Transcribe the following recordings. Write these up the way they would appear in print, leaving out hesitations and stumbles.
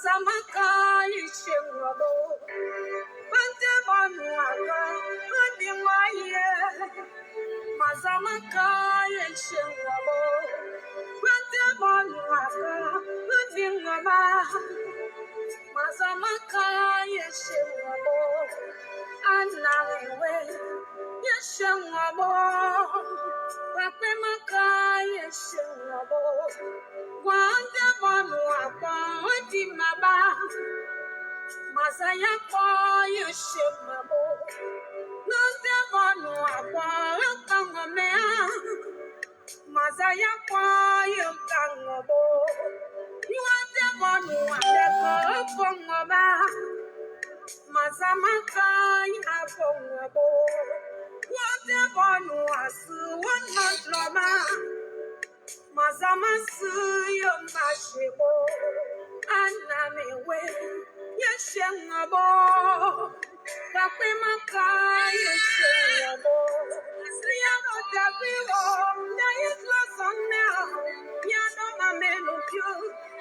Mazamaka Yishimabo, Pantemonuaka, Pandimaye, Mazamaka Yishimabo, Pantemonuaka, Pandimama, Mazamaka Yishimabo, Anawe, Yishimabo, Papemaka Yishimabo, Wandemonuaka, Pandimaba. Masaya kwa yeshemabo, nande manu akwa kangomea. Masaya kwa yekangabo, nande manu akwa kangoma. Masamaka yakongabo, nande manu asu wanadloma. Masamasu yomashebo, anamewe. Yeshengabo, Papemaka, Yeshengabo, Sriano Davivo, Dietla Sonel, Yano Mamenu Pio,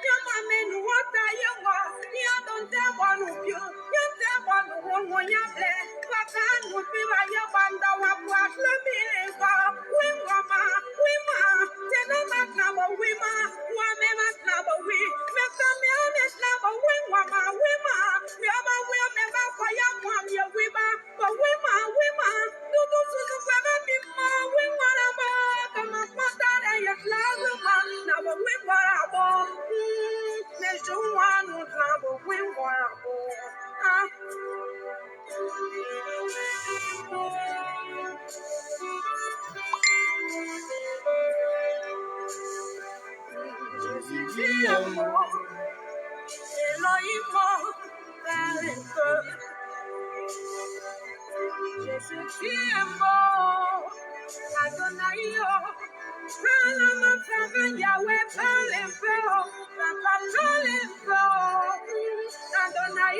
Yamamenu Wata Yawa, Yano Devonu Pio, Yadevonu Yable, Pakan would be my Yabanda Wapwa, Lamiriva, Wimama, Wima, Tenamatnabo, Wima, Wamematnabo, we, Metamianis Nabo, Wimama, Wima, Yama, Wimama, Fayama, Wima, but Wima, Wima, Dudu Suzu, Wima, Wima, Kamata, and your Lazuma, Nabo, Wima, there's one who Nabo, Wima, Jésus qui est mort, Adonai, parle à ma femme, Yahweh, parle un peu, Papa, parle un peu, Adonai,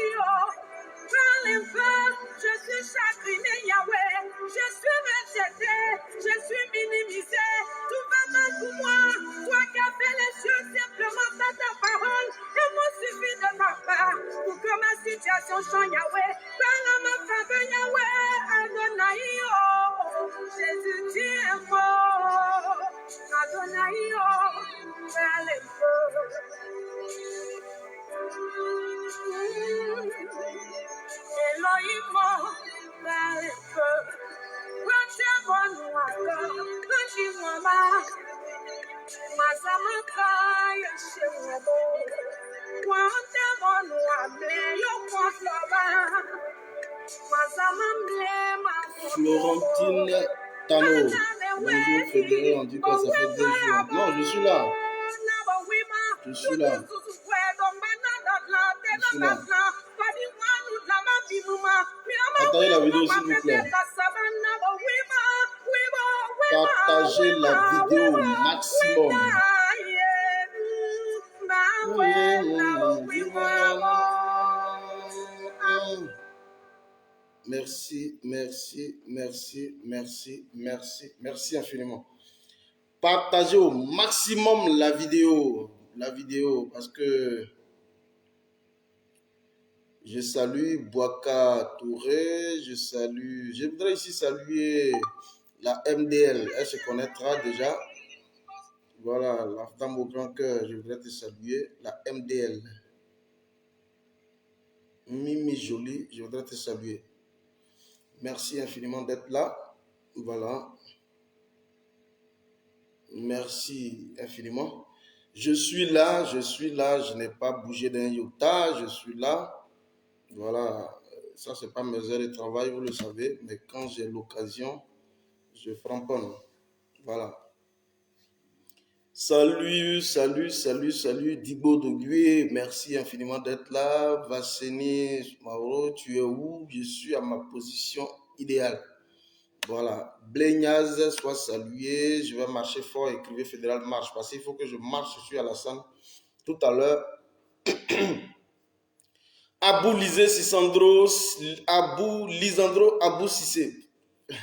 parle un peu, je suis chagriné, Yahweh, je suis rejeté, je suis minimisé, tout va mal pour moi, toi qui as fait les choses simplement par ta parole, et moi suffit de ta part, pour que ma situation change, Yahweh, parle à ma femme, Yahweh, Adonai, oh, Jésus, tu es mort, Adonai, oh, parle un peu. Elohim, parle un peu. Florentine Tano. Bonjour Fédéré, on dit que ça fait 2 jours. Non, je suis là. Je suis là. Je suis là. Partagez la vidéo s'il vous plaît. Partagez la vidéo au maximum. Merci, merci, merci, merci, merci, merci infiniment. Partagez au maximum la vidéo parce que je salue Boaka Touré, je voudrais ici saluer la MDL, elle se connaîtra déjà. Voilà, la dame au grand cœur, je voudrais te saluer, la MDL. Mimi Jolie, je voudrais te saluer. Merci infiniment d'être là. Voilà. Merci infiniment. Je suis là, je n'ai pas bougé d'un iota, je suis là. Voilà, ça c'est pas mes heures de travail, vous le savez, mais quand j'ai l'occasion, je framponne. Voilà. Salut, salut, salut, salut, Dibo Dogué, merci infiniment d'être là. Vasseni Mauro, tu es où? Je suis à ma position idéale. Voilà, Bleignaz, sois salué. Je vais marcher fort, écrivez Fédéral marche, parce qu'il faut que je marche, je suis à la salle tout à l'heure. Abou Lisé Sissandro, Abou Sissé.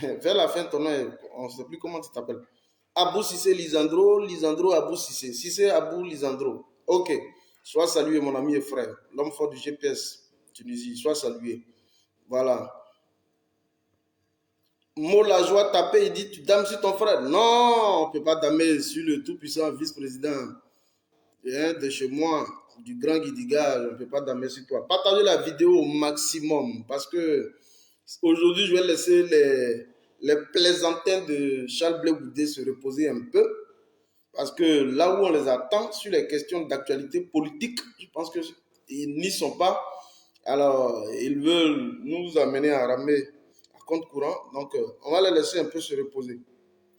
Vers la fin de ton nom, on ne sait plus comment tu t'appelles. Abou Sissé Lisandro, Abou Sissé. Sissé Abou Lisandro. Ok. Sois salué, mon ami et frère. L'homme fort du GPS, Tunisie. Sois salué. Voilà. Mola Joie tapé, il dit, tu dames sur ton frère. Non, on ne peut pas damer sur le tout-puissant vice-président de chez moi, du grand Guidiga. On ne peut pas damer sur toi. Partagez la vidéo au maximum parce que aujourd'hui, je vais laisser les plaisantins de Charles Blé Goudé se reposer un peu. Parce que là où on les attend sur les questions d'actualité politique, je pense qu'ils n'y sont pas. Alors, ils veulent nous amener à ramer à compte courant. Donc, on va les laisser un peu se reposer.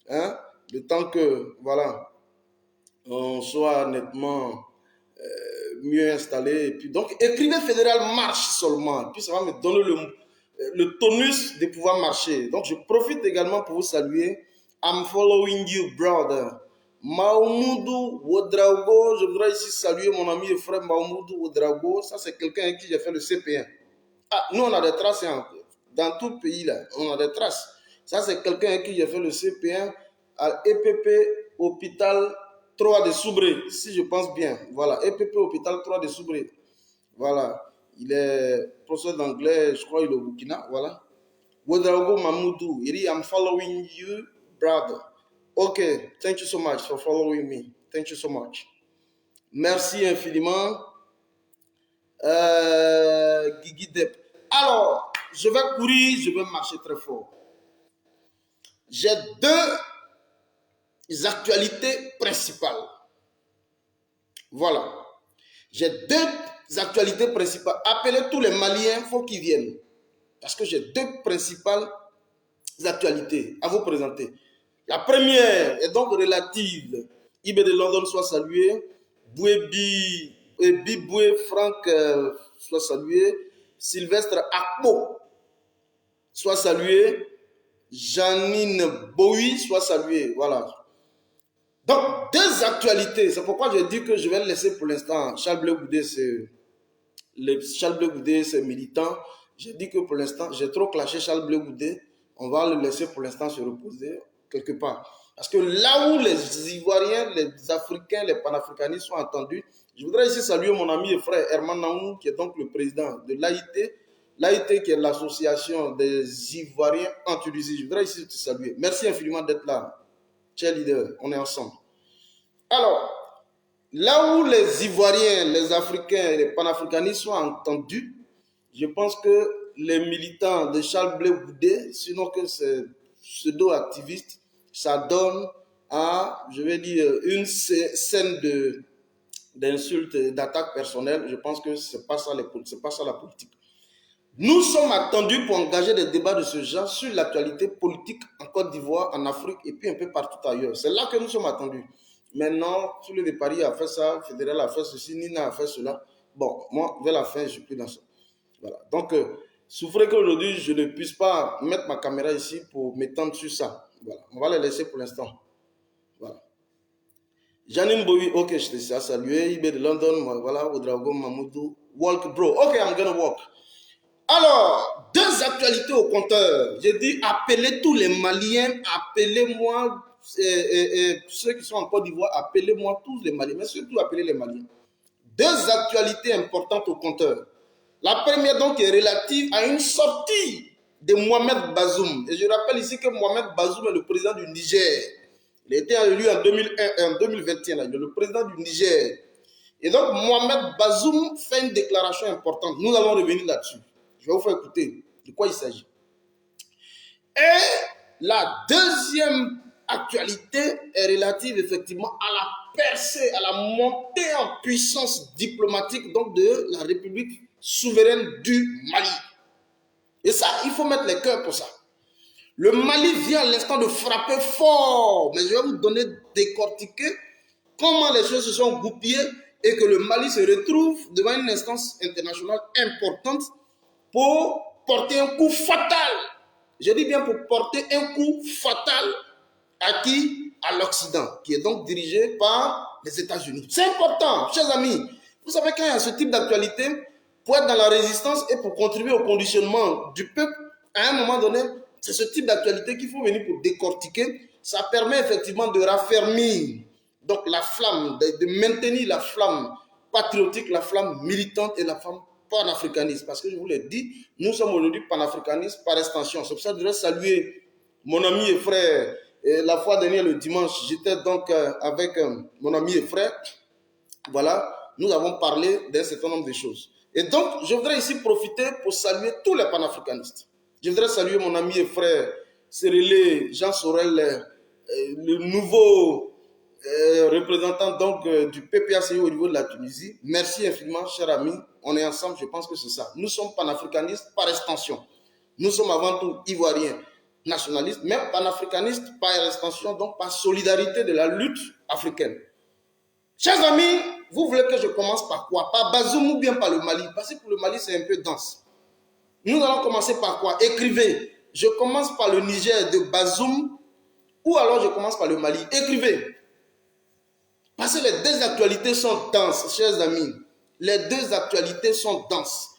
Hein? Le temps que, voilà, on soit nettement mieux installé. Et puis, donc, écrivez fédéral marche seulement. Et puis, ça va me donner le tonus de pouvoir marcher. Donc, je profite également pour vous saluer. I'm following you, brother. Maomoudou Ouedraogo, je voudrais ici saluer mon ami et frère Maomoudou Ouedraogo. Ça, c'est quelqu'un avec qui j'ai fait le CP1. Ah, nous, on a des traces hein, dans tout le pays, là. On a des traces. Ça, c'est quelqu'un avec qui j'ai fait le CP1 à EPP Hôpital 3 de Soubré, si je pense bien. Voilà, EPP Hôpital 3 de Soubré. Voilà. Il est professeur d'anglais, je crois, il est au Burkina. Voilà. Ouedraogo Mamoudou, il dit, I'm following you, brother. Okay, thank you so much for following me. Thank you so much. Merci infiniment. Guigui Depp. Alors, je vais courir, je vais marcher très fort. J'ai deux actualités principales. Voilà. J'ai deux actualités principales. Appelez tous les Maliens, il faut qu'ils viennent. Parce que j'ai deux principales actualités à vous présenter. La première est donc relative. Ibé de London soit salué. Biboué Franck soit salué. Sylvestre Akpo soit salué. Janine Bowie soit salué. Voilà. Donc, deux actualités. C'est pourquoi je dis que je vais le laisser pour l'instant. Charles Blé Goudé, c'est militant. J'ai dit que pour l'instant, j'ai trop clashé Charles Blé Goudé. On va le laisser pour l'instant se reposer quelque part. Parce que là où les Ivoiriens, les Africains, les panafricanistes sont entendus, je voudrais ici saluer mon ami et frère Herman Naou, qui est donc le président de l'AIT. L'AIT, qui est l'association des Ivoiriens en Tunisie. Je voudrais ici te saluer. Merci infiniment d'être là. Cher leader, on est ensemble. Alors, là où les Ivoiriens, les Africains et les panafricanistes sont entendus, je pense que les militants de Charles Blé Goudé, sinon que c'est pseudo-activistes, ça donne à, je vais dire, une scène d'insultes et d'attaques personnelles. Je pense que ce n'est pas ça la politique. Nous sommes attendus pour engager des débats de ce genre sur l'actualité politique en Côte d'Ivoire, en Afrique et puis un peu partout ailleurs. C'est là que nous sommes attendus. Maintenant, Souley de Paris a fait ça, Fédéral a fait ceci, Nina a fait cela. Bon, moi, vers la fin, je ne suis plus dans ça. Voilà. Donc, souffrez qu'aujourd'hui, je ne puisse pas mettre ma caméra ici pour m'étendre sur ça. Voilà. On va les laisser pour l'instant. Voilà. Janine Bowie, ok, je te salué. Ibé de London, voilà, Ouedraogo Mamoudou. Walk, bro. Ok, I'm gonna walk. Alors, deux actualités au compteur. J'ai dit, appelez tous les Maliens, appelez-moi, ceux qui sont en Côte d'Ivoire, appelez-moi tous les Maliens, mais surtout appelez les Maliens. Deux actualités importantes au compteur. La première donc est relative à une sortie de Mohamed Bazoum. Et je rappelle ici que Mohamed Bazoum est le président du Niger. Il a été élu en 2021, là. Il est le président du Niger. Et donc Mohamed Bazoum fait une déclaration importante. Nous allons revenir là-dessus. Je vais vous faire écouter de quoi il s'agit. Et la deuxième actualité est relative effectivement à la percée, à la montée en puissance diplomatique donc de la République souveraine du Mali. Et ça, il faut mettre les cœurs pour ça. Le Mali vient à l'instant de frapper fort, mais je vais vous donner décortiquer comment les choses se sont goupillées et que le Mali se retrouve devant une instance internationale importante pour porter un coup fatal. Je dis bien pour porter un coup fatal à qui? À l'Occident, qui est donc dirigé par les États-Unis. C'est important, chers amis. Vous savez, quand il y a ce type d'actualité, pour être dans la résistance et pour contribuer au conditionnement du peuple, à un moment donné, c'est ce type d'actualité qu'il faut venir pour décortiquer. Ça permet effectivement de raffermir donc la flamme, de maintenir la flamme patriotique, la flamme militante et la flamme panafricaniste. Parce que je vous l'ai dit, nous sommes aujourd'hui panafricanistes par extension. C'est pour ça que je voudrais saluer mon ami et frère. Et la fois dernière, le dimanche, j'étais donc avec mon ami et frère. Voilà, nous avons parlé d'un certain nombre de choses. Et donc, je voudrais ici profiter pour saluer tous les panafricanistes. Je voudrais saluer mon ami et frère Cyril Jean Sorel, le nouveau représentant donc du PPACI au niveau de la Tunisie. Merci infiniment, cher ami. On est ensemble, je pense que c'est ça. Nous sommes panafricanistes par extension. Nous sommes avant tout ivoiriens, nationalistes, mais panafricanistes par extension, donc par solidarité de la lutte africaine. Chers amis, vous voulez que je commence par quoi? Par Bazoum ou bien par le Mali? Parce que pour le Mali, c'est un peu dense. Nous allons commencer par quoi? Écrivez. Je commence par le Niger de Bazoum ou alors je commence par le Mali. Écrivez. Parce que les deux actualités sont denses, chers amis. Les deux actualités sont denses.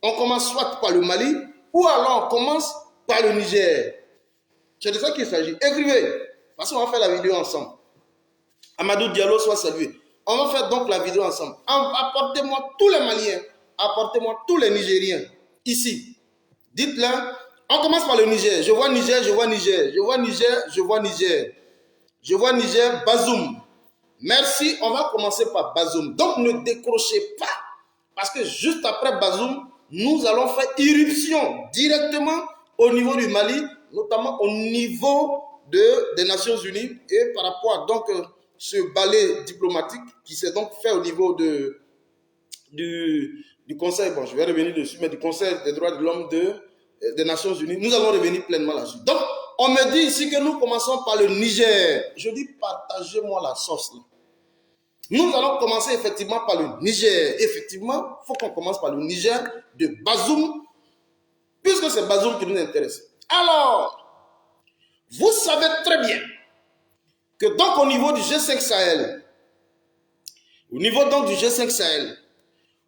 On commence soit par le Mali ou alors on commence par le Niger. C'est de ça qu'il s'agit. Écrivez. Parce qu'on va faire la vidéo ensemble. Amadou Diallo soit salué. On va faire donc la vidéo ensemble. Apportez-moi tous les Maliens. Apportez-moi tous les Nigériens. Ici. Dites-leur. On commence par le Niger. Je vois Niger, je vois Niger. Je vois Niger, je vois Niger. Je vois Niger, Bazoum. Merci. On va commencer par Bazoum. Donc ne décrochez pas. Parce que juste après Bazoum, nous allons faire irruption directement au niveau du Mali, notamment au niveau des Nations Unies et par rapport à donc ce balai diplomatique qui s'est donc fait au niveau du Conseil, bon je vais revenir dessus, mais du Conseil des droits de l'homme des Nations Unies, nous allons revenir pleinement là-dessus. Donc, on me dit ici que nous commençons par le Niger. Je dis partagez-moi la sauce là. Nous allons commencer effectivement par le Niger. Effectivement, il faut qu'on commence par le Niger de Bazoum, puisque c'est Bazoum qui nous intéresse. Alors, vous savez très bien que donc au niveau du G5 Sahel,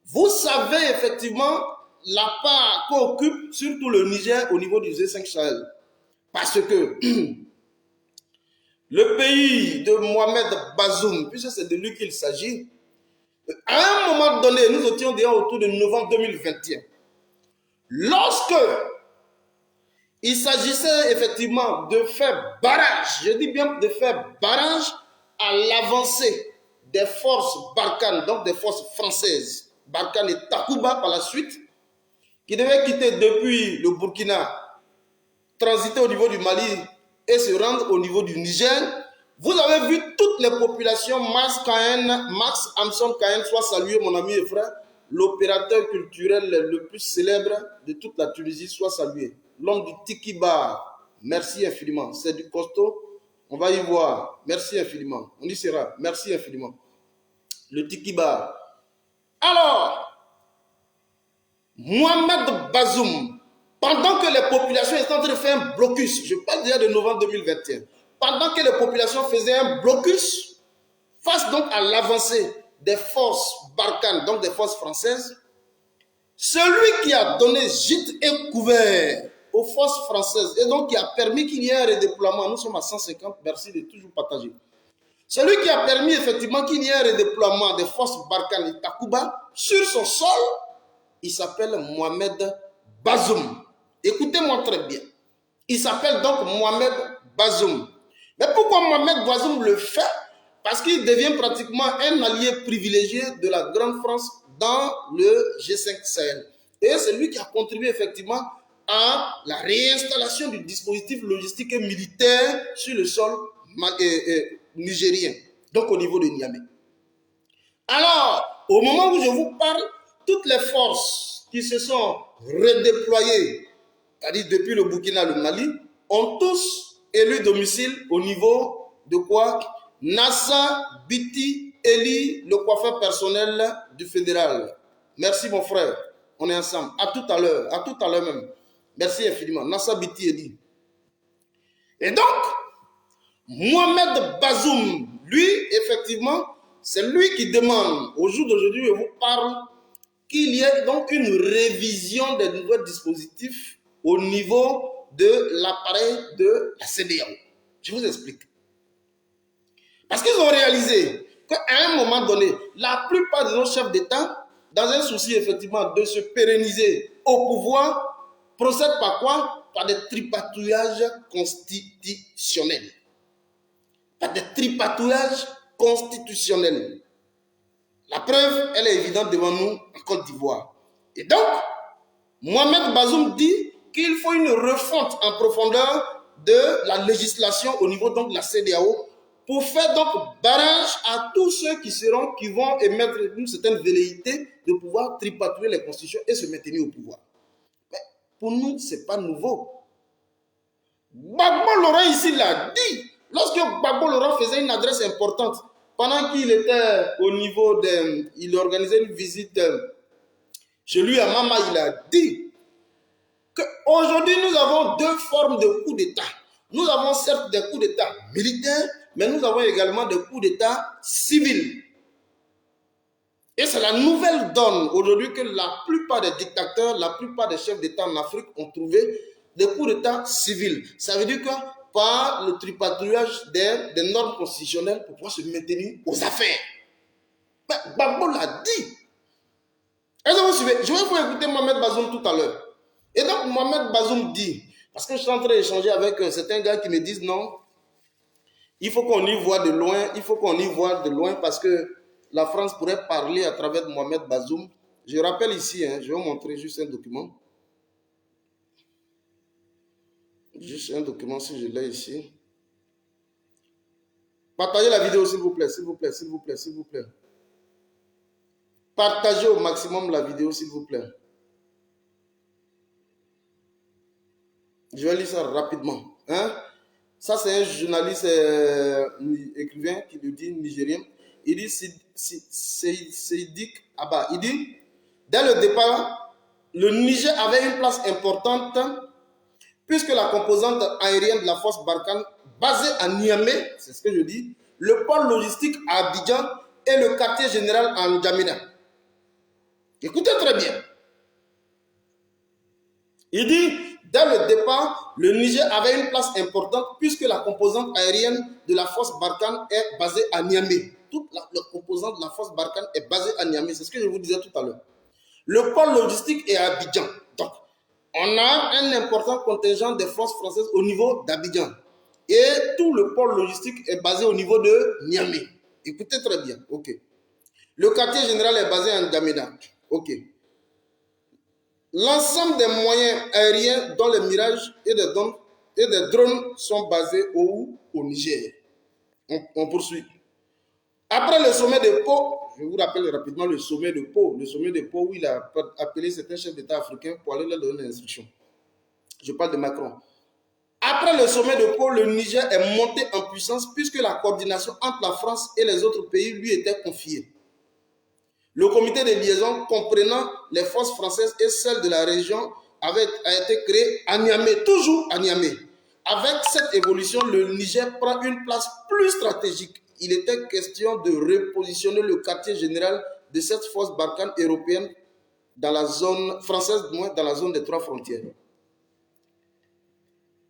vous savez effectivement la part qu'occupe surtout le Niger au niveau du G5 Sahel. Parce que le pays de Mohamed Bazoum, puisque c'est de lui qu'il s'agit, à un moment donné, nous étions déjà autour de novembre 2021. Lorsque il s'agissait effectivement de faire barrage, je dis bien de faire barrage à l'avancée des forces Barkhane, donc des forces françaises, Barkhane et Takuba par la suite, qui devaient quitter depuis le Burkina, transiter au niveau du Mali et se rendre au niveau du Niger. Vous avez vu toutes les populations, Max Amson Kahen, soit salué mon ami et frère, l'opérateur culturel le plus célèbre de toute la Tunisie, soit salué. L'homme du Tiki Bar, merci infiniment. C'est du costaud, on va y voir. Merci infiniment. On y sera. Merci infiniment. Le Tiki Bar. Alors, Mohamed Bazoum, pendant que les populations étaient en train de faire un blocus, je parle déjà de novembre 2021, pendant que les populations faisaient un blocus face donc à l'avancée des forces Barkhane, donc des forces françaises, celui qui a donné gîte et couvert aux forces françaises et donc qui a permis qu'il y ait un redéploiement, nous sommes à 150, merci de toujours partager. Celui qui a permis effectivement qu'il y ait un redéploiement des forces Barkhane et Takuba sur son sol, il s'appelle Mohamed Bazoum. Écoutez-moi très bien. Il s'appelle donc Mohamed Bazoum. Mais pourquoi Mohamed Bazoum le fait? Parce qu'il devient pratiquement un allié privilégié de la Grande France dans le G5 Sahel. Et c'est lui qui a contribué effectivement à la réinstallation du dispositif logistique et militaire sur le sol nigérien, donc au niveau de Niamey. Alors, au moment où je vous parle, toutes les forces qui se sont redéployées, c'est-à-dire depuis le Burkina, le Mali, ont tous élu domicile au niveau de quoi? Nassa Biti Eli, le coiffeur personnel du fédéral. Merci mon frère, on est ensemble. À tout à l'heure même. Merci infiniment. Nassa Biti Eli. Et donc, Mohamed Bazoum, lui, effectivement, c'est lui qui demande, au jour d'aujourd'hui, je vous parle, qu'il y ait donc une révision des nouveaux dispositifs au niveau de l'appareil de la CEDEAO. Je vous explique. Parce qu'ils ont réalisé qu'à un moment donné, la plupart de nos chefs d'État, dans un souci effectivement de se pérenniser au pouvoir, procèdent par quoi? Par des tripatouillages constitutionnels. Par des tripatouillages constitutionnels. La preuve, elle est évidente devant nous en Côte d'Ivoire. Et donc, Mohamed Bazoum dit qu'il faut une refonte en profondeur de la législation au niveau donc de la CEDEAO pour faire donc barrage à tous ceux qui vont émettre une certaine velléité de pouvoir tripatouiller les constitutions et se maintenir au pouvoir. Mais pour nous, ce n'est pas nouveau. Gbagbo Laurent ici l'a dit. Lorsque Gbagbo Laurent faisait une adresse importante, pendant qu'il était au niveau il organisait une visite chez lui à Mama, il a dit qu'aujourd'hui nous avons deux formes de coups d'État. Nous avons certes des coups d'État militaires, mais nous avons également des coups d'État civils. Et c'est la nouvelle donne aujourd'hui que la plupart des dictateurs, la plupart des chefs d'État en Afrique ont trouvé des coups d'État civils. Ça veut dire que par le tripatouillage des normes constitutionnelles pour pouvoir se maintenir aux affaires. Mais Gbagbo l'a dit. Est-ce que vous suivez? Je vais vous écouter Mohamed Bazoum tout à l'heure. Et donc Mohamed Bazoum dit, parce que je suis en train d'échanger avec certains gars qui me disent non, il faut qu'on y voit de loin, parce que la France pourrait parler à travers de Mohamed Bazoum. Je rappelle ici, je vais vous montrer juste un document. Juste un document si je l'ai ici. Partagez la vidéo s'il vous plaît, s'il vous plaît, s'il vous plaît, s'il vous plaît. Partagez au maximum la vidéo s'il vous plaît. Je vais lire ça rapidement. Ça c'est un journaliste écrivain qui le dit, nigérien. Il dit Seydik Abba. Il dit, dès le départ, le Niger avait une place importante puisque la composante aérienne de la force Barkhane, basée à Niamey, c'est ce que je dis, le pôle logistique à Abidjan et le quartier général à N'Djamena. Écoutez très bien. Il dit, dès le départ, le Niger avait une place importante puisque la composante aérienne de la force Barkhane est basée à Niamey. Toute la composante de la force Barkhane est basée à Niamey. C'est ce que je vous disais tout à l'heure. Le pôle logistique est à Abidjan. Donc, on a un important contingent des forces françaises au niveau d'Abidjan. Et tout le pôle logistique est basé au niveau de Niamey. Écoutez très bien. OK. Le quartier général est basé à N'Djamena. OK. L'ensemble des moyens aériens dont les Mirages et des drones sont basés au Niger. On poursuit. Après le sommet de Pau, je vous rappelle rapidement le sommet de Pau. Le sommet de Pau où il a appelé certains chefs d'État africains pour aller leur donner des instructions. Je parle de Macron. Après le sommet de Pau, le Niger est monté en puissance puisque la coordination entre la France et les autres pays lui était confiée. Le comité de liaison comprenant les forces françaises et celles de la région a été créé à Niamey, toujours à Niamey. Avec cette évolution, le Niger prend une place plus stratégique. Il était question de repositionner le quartier général de cette force Barkhane européenne dans la zone française, dans la zone des trois frontières.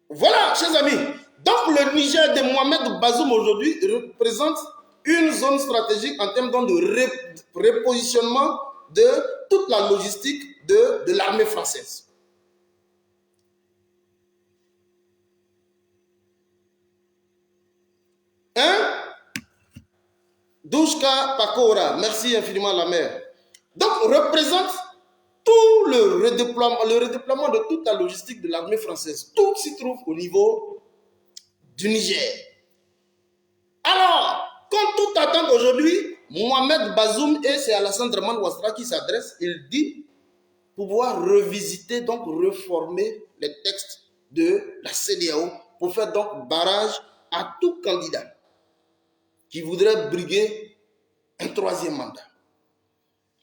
Voilà, chers amis. Donc, le Niger de Mohamed Bazoum aujourd'hui représente une zone stratégique en termes de repositionnement de toute la logistique de l'armée française. Douchka Pakora, merci infiniment la mère. Donc, représente tout le redéploiement de toute la logistique de l'armée française. Tout s'y trouve au niveau du Niger. Alors, comme tout attend aujourd'hui, Mohamed Bazoum et c'est Alassane Draman Ouattara qui s'adresse, il dit pouvoir revisiter, donc reformer les textes de la CEDEAO pour faire donc barrage à tout candidat qui voudrait briguer un troisième mandat.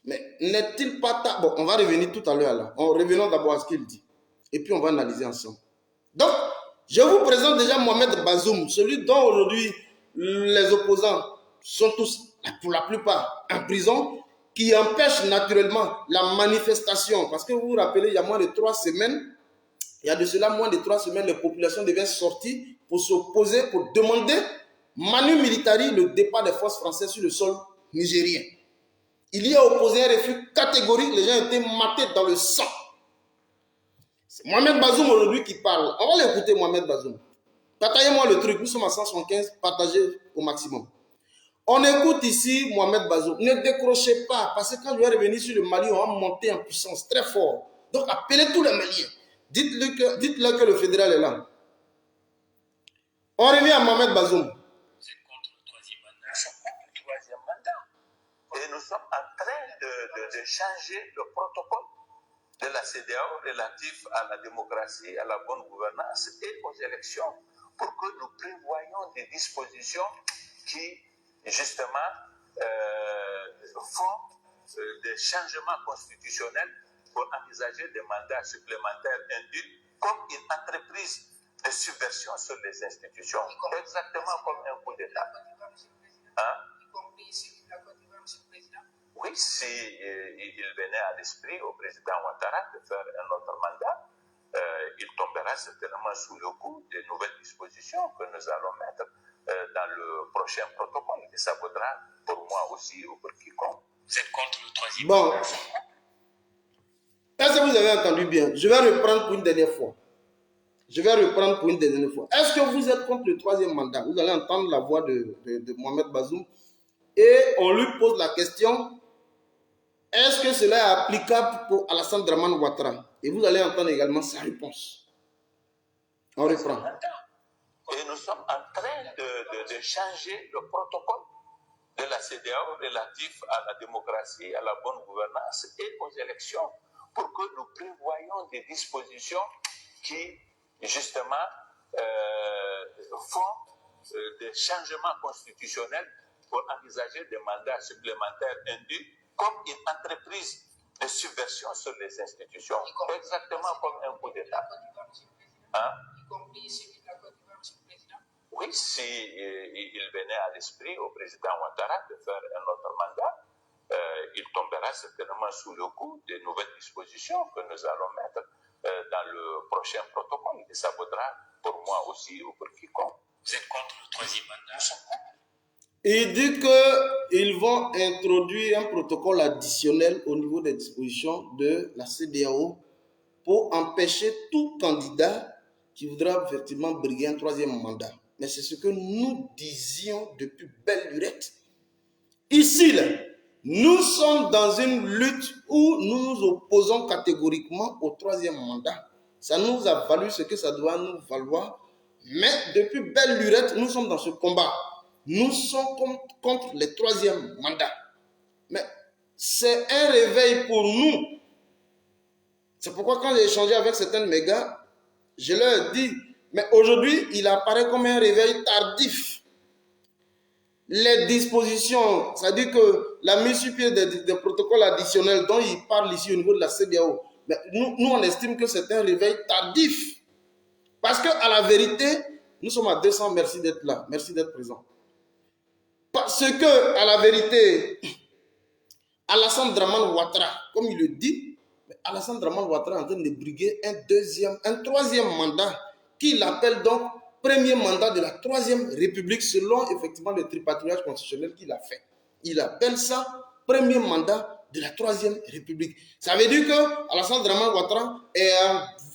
Mais n'est-il pas tard? Bon, on va revenir tout à l'heure là. Revenons d'abord à ce qu'il dit. Et puis on va analyser ensemble. Donc, je vous présente déjà Mohamed Bazoum, celui dont aujourd'hui les opposants sont tous, pour la plupart, en prison, qui empêche naturellement la manifestation. Parce que vous vous rappelez, il y a moins de 3 semaines, il y a de cela moins de 3 semaines, les populations devaient sortir pour s'opposer, pour demander Manu Militari, le départ des forces françaises sur le sol nigérien. Il y a opposé un refus catégorique, les gens étaient matés dans le sang. C'est Mohamed Bazoum aujourd'hui qui parle. On va l'écouter, Mohamed Bazoum. Partagez-moi le truc, nous sommes à 175, partagez au maximum. On écoute ici Mohamed Bazoum. Ne décrochez pas, parce que quand je vais revenir sur le Mali, on va monter en puissance très fort. Donc appelez tous les Maliens. Dites-leur que le fédéral est là. On revient à Mohamed Bazoum. C'est contre le troisième mandat. Nous sommes contre le troisième mandat. Et nous sommes en train de changer le protocole de la CEDEAO relatif à la démocratie, à la bonne gouvernance et aux élections pour que nous prévoyions des dispositions qui, justement, font des changements constitutionnels pour envisager des mandats supplémentaires induits comme une entreprise de subversion sur les institutions, exactement comme un coup d'État. Hein? Oui, si il venait à l'esprit au président Ouattara de faire un autre mandat, il tombera certainement sous le coup des nouvelles dispositions que nous allons mettre dans le prochain protocole. Et ça vaudra pour moi aussi ou pour quiconque. C'est contre le troisième. Bon, est-ce que vous avez entendu bien? Je vais reprendre pour une dernière fois. Est-ce que vous êtes contre le troisième mandat? Vous allez entendre la voix de Mohamed Bazoum et on lui pose la question, est-ce que cela est applicable pour Alassane Dramane Ouattara? Et vous allez entendre également sa réponse. On reprend. Et nous sommes en train de changer le protocole de la CEDEAO relatif à la démocratie, à la bonne gouvernance et aux élections pour que nous prévoyions des dispositions qui, justement, font des changements constitutionnels pour envisager des mandats supplémentaires induits comme une entreprise de subversion sur les institutions, exactement comme un coup d'État. Hein? Oui, si il venait à l'esprit au président Ouattara de faire un autre mandat, il tombera certainement sous le coup des nouvelles dispositions que nous allons mettre dans le prochain protocole. Et ça vaudra pour moi aussi ou pour quiconque. Vous êtes contre le troisième mandat? Il dit qu'ils vont introduire un protocole additionnel au niveau des dispositions de la CEDEAO pour empêcher tout candidat qui voudra effectivement briguer un troisième mandat. Mais c'est ce que nous disions depuis belle lurette. Ici, là, nous sommes dans une lutte où nous nous opposons catégoriquement au troisième mandat. Ça nous a valu ce que ça doit nous valoir. Mais depuis belle lurette, nous sommes dans ce combat. Nous sommes contre les troisièmes mandats. Mais c'est un réveil pour nous. C'est pourquoi quand j'ai échangé avec certains de mes gars, je leur ai dit, mais aujourd'hui, il apparaît comme un réveil tardif. Les dispositions, c'est-à-dire que la mise sur pied des protocoles additionnels dont il parle ici au niveau de la CEDEAO, mais nous on estime que c'est un réveil tardif. Parce qu'à la vérité, nous sommes à 200, merci d'être là, merci d'être présent. Parce que, à la vérité, Alassane Dramane Ouattara, comme il le dit, Alassane Dramane Ouattara est en train de briguer un troisième mandat, qu'il appelle donc premier mandat de la troisième république, selon effectivement le tripatouillage constitutionnel qu'il a fait. Il appelle ça premier mandat de la troisième république. Ça veut dire que Alassane Dramane Ouattara est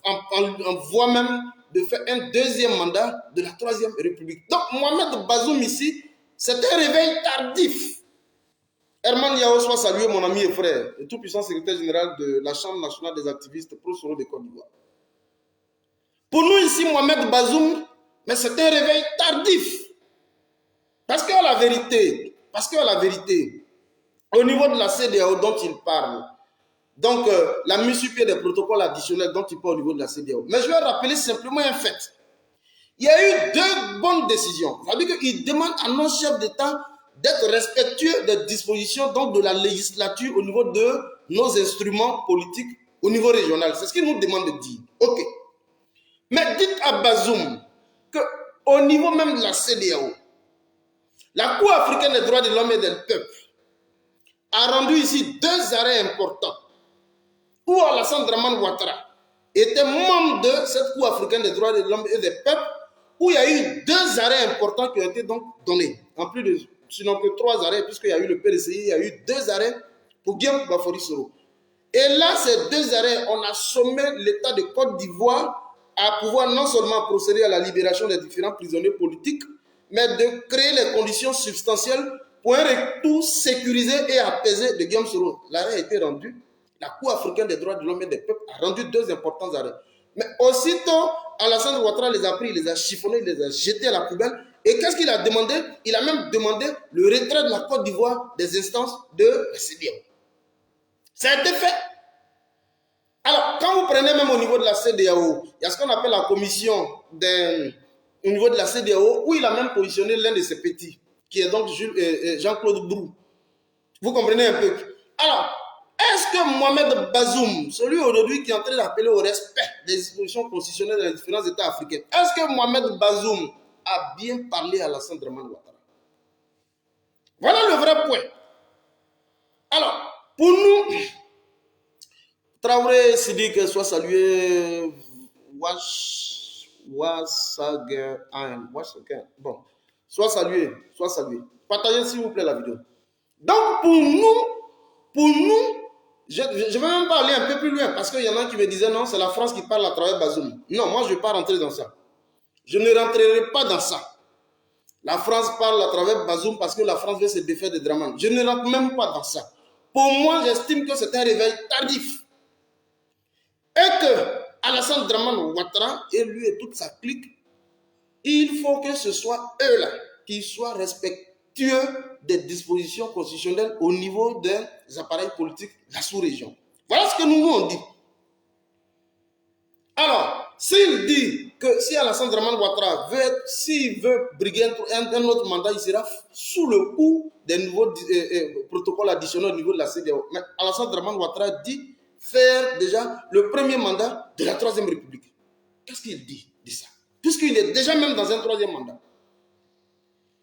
en voie même de faire un deuxième mandat de la troisième république. Donc Mohamed Bazoum ici, c'est un réveil tardif. Herman Yao soit salué, mon ami et frère, le tout-puissant secrétaire général de la Chambre nationale des activistes pro-Soro de Côte d'Ivoire. Pour nous ici, Mohamed Bazoum, mais c'est un réveil tardif. Parce qu'à la vérité, au niveau de la CEDEAO dont il parle, donc la mise sur pied des protocoles additionnels dont il parle au niveau de la CEDEAO, mais je vais rappeler simplement un fait. Il y a eu deux bonnes décisions. C'est-à-dire qu'il demande à nos chefs d'État d'être respectueux des dispositions donc de la législature au niveau de nos instruments politiques au niveau régional. C'est ce qu'il nous demande de dire. Ok. Mais dites à Bazoum qu'au niveau même de la CEDEAO, la Cour africaine des droits de l'homme et des peuples a rendu ici deux arrêts importants où Alassane Dramane Ouattara était membre de cette Cour africaine des droits de l'homme et des peuples où il y a eu 2 arrêts importants qui ont été donc donnés. En plus de, sinon que 3 arrêts, puisqu'il y a eu le PDCI, il y a eu 2 arrêts pour Guillaume Bafori Soro. Et là, ces 2 arrêts, on a sommé l'État de Côte d'Ivoire à pouvoir non seulement procéder à la libération des différents prisonniers politiques, mais de créer les conditions substantielles pour un retour sécurisé et apaisé de Guillaume Soro. L'arrêt a été rendu. La Cour africaine des droits de l'homme et des peuples a rendu 2 importants arrêts. Mais aussitôt, Alassane Ouattara les a pris, il les a chiffonnés, il les a jetés à la poubelle. Et qu'est-ce qu'il a demandé? Il a même demandé le retrait de la Côte d'Ivoire des instances de la CEDEAO. Ça a été fait. Alors, quand vous prenez même au niveau de la CEDEAO, il y a ce qu'on appelle la commission au niveau de la CEDEAO, où il a même positionné l'un de ses petits, qui est donc Jean-Claude Brou. Vous comprenez un peu? Alors, est-ce que Mohamed Bazoum, celui aujourd'hui qui est en train d'appeler au respect des dispositions constitutionnelles dans les différents États africains, est-ce que Mohamed Bazoum a bien parlé à Alassane Dramane Ouattara? Voilà le vrai point. Alors, pour nous, Traoré Sidiki soit salué, bon, soit salué, soit salué. Partagez s'il vous plaît la vidéo. Donc pour nous, je ne vais même pas aller un peu plus loin parce qu'il y en a qui me disaient non, c'est la France qui parle à travers Bazoum. Non, moi je ne vais pas rentrer dans ça. Je ne rentrerai pas dans ça. La France parle à travers Bazoum parce que la France veut se défaire de Dramane. Je ne rentre même pas dans ça. Pour moi, j'estime que c'est un réveil tardif. Et que Alassane Dramane Ouattara et lui et toute sa clique, il faut que ce soit eux-là qui soient respectueux des dispositions constitutionnelles au niveau des appareils politiques de la sous-région. Voilà ce que nous on dit. Alors, s'il dit que si Alassane Dramane Ouattara s'il veut briguer un autre mandat, il sera sous le coup des nouveaux protocoles additionnels au niveau de la CEDEAO. Mais Alassane Dramane Ouattara dit faire déjà le premier mandat de la 3e République. Qu'est-ce qu'il dit de ça? Puisqu'il est déjà même dans un 3e mandat.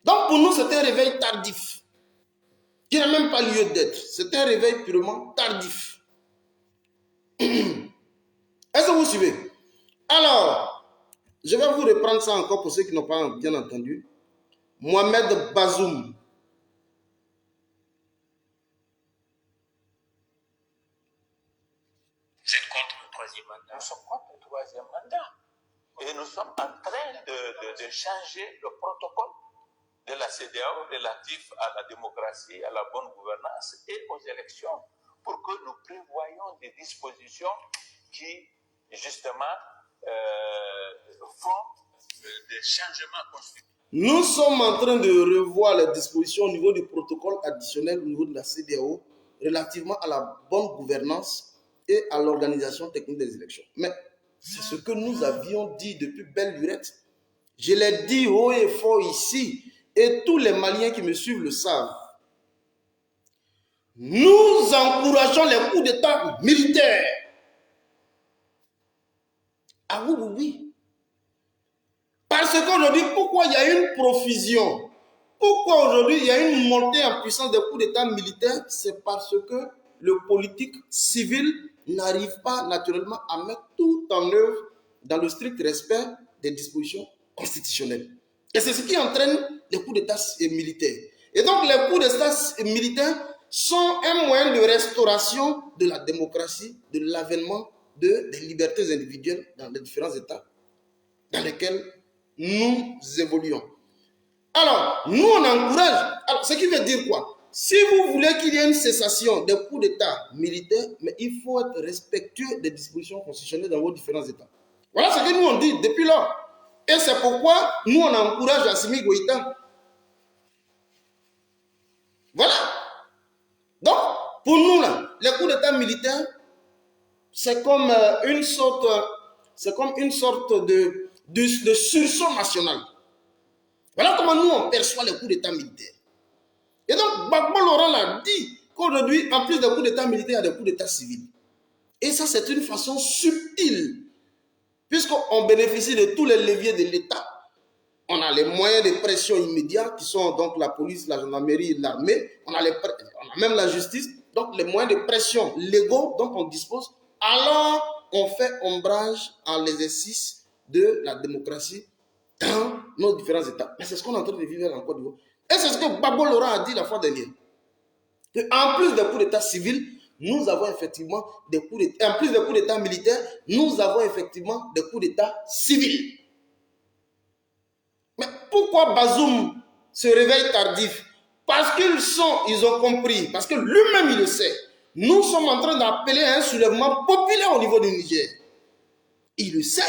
Donc pour nous, c'est un réveil tardif, qui n'a même pas lieu d'être. C'est un réveil purement tardif. Est-ce que vous suivez? Alors, je vais vous reprendre ça encore pour ceux qui n'ont pas bien entendu. Mohamed Bazoum. Vous êtes contre le 3e mandat? Nous sommes contre le 3e mandat. Et nous sommes en train de changer le protocole de la CEDEAO relatif à la démocratie, à la bonne gouvernance et aux élections pour que nous prévoyions des dispositions qui, justement, font des changements constitutionnels. Nous sommes en train de revoir les dispositions au niveau du protocole additionnel au niveau de la CEDEAO relativement à la bonne gouvernance et à l'organisation technique des élections. Mais c'est ce que nous avions dit depuis belle lurette. Je l'ai dit haut et fort ici, et tous les Maliens qui me suivent le savent. Nous encourageons les coups d'État militaires. Ah oui, oui, oui. Parce qu'aujourd'hui, pourquoi il y a une profusion? Pourquoi aujourd'hui il y a une montée en puissance des coups d'État militaires? C'est parce que le politique civil n'arrive pas naturellement à mettre tout en œuvre dans le strict respect des dispositions constitutionnelles. Et c'est ce qui entraîne les coups d'État militaires. Et donc les coups d'État militaires sont un moyen de restauration de la démocratie, de l'avènement des libertés individuelles dans les différents États dans lesquels nous évoluons. Alors, nous on encourage. Alors, ce qui veut dire quoi? Si vous voulez qu'il y ait une cessation des coups d'État militaires, mais il faut être respectueux des dispositions constitutionnelles dans vos différents États. Voilà ce que nous on dit depuis lors. Et c'est pourquoi nous on encourage Assimi Goïta. Voilà. Donc, pour nous là, les coups d'État militaires, c'est comme une sorte de sursaut national. Voilà comment nous on perçoit les coups d'État militaires. Et donc, Gbagbo Laurent l'a dit qu'aujourd'hui, en plus des coups d'État militaires, il y a des coups d'État civils. Et ça, c'est une façon subtile, puisqu'on bénéficie de tous les leviers de l'État. On a les moyens de pression immédiats, qui sont donc la police, la gendarmerie, l'armée. On a même la justice. Donc, les moyens de pression légaux dont on dispose. Alors, on fait ombrage à l'exercice de la démocratie dans nos différents États. Mais c'est ce qu'on est en train de vivre en Côte d'Ivoire. Et c'est ce que Gbagbo Laurent a dit la fois dernière. En plus des coups d'État civils, nous avons effectivement des coups d'État. En plus des coups d'État militaires, nous avons effectivement des coups d'État civils. Mais pourquoi Bazoum se réveille tardif? Parce ils ont compris, parce que lui-même il le sait. Nous sommes en train d'appeler à un soulèvement populaire au niveau du Niger. Il le sait.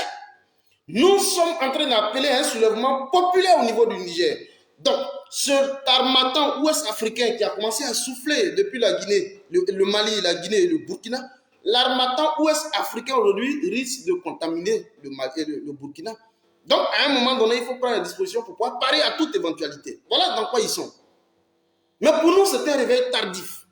Nous sommes en train d'appeler à un soulèvement populaire au niveau du Niger. Donc, ce tarmatan ouest-africain qui a commencé à souffler depuis la Guinée, le Mali, la Guinée et le Burkina, l'armatan ouest-africain aujourd'hui risque de contaminer le Mali et le Burkina. Donc, à un moment donné, il faut prendre la disposition pour pouvoir parer à toute éventualité. Voilà dans quoi ils sont. Mais pour nous, c'est un réveil tardif.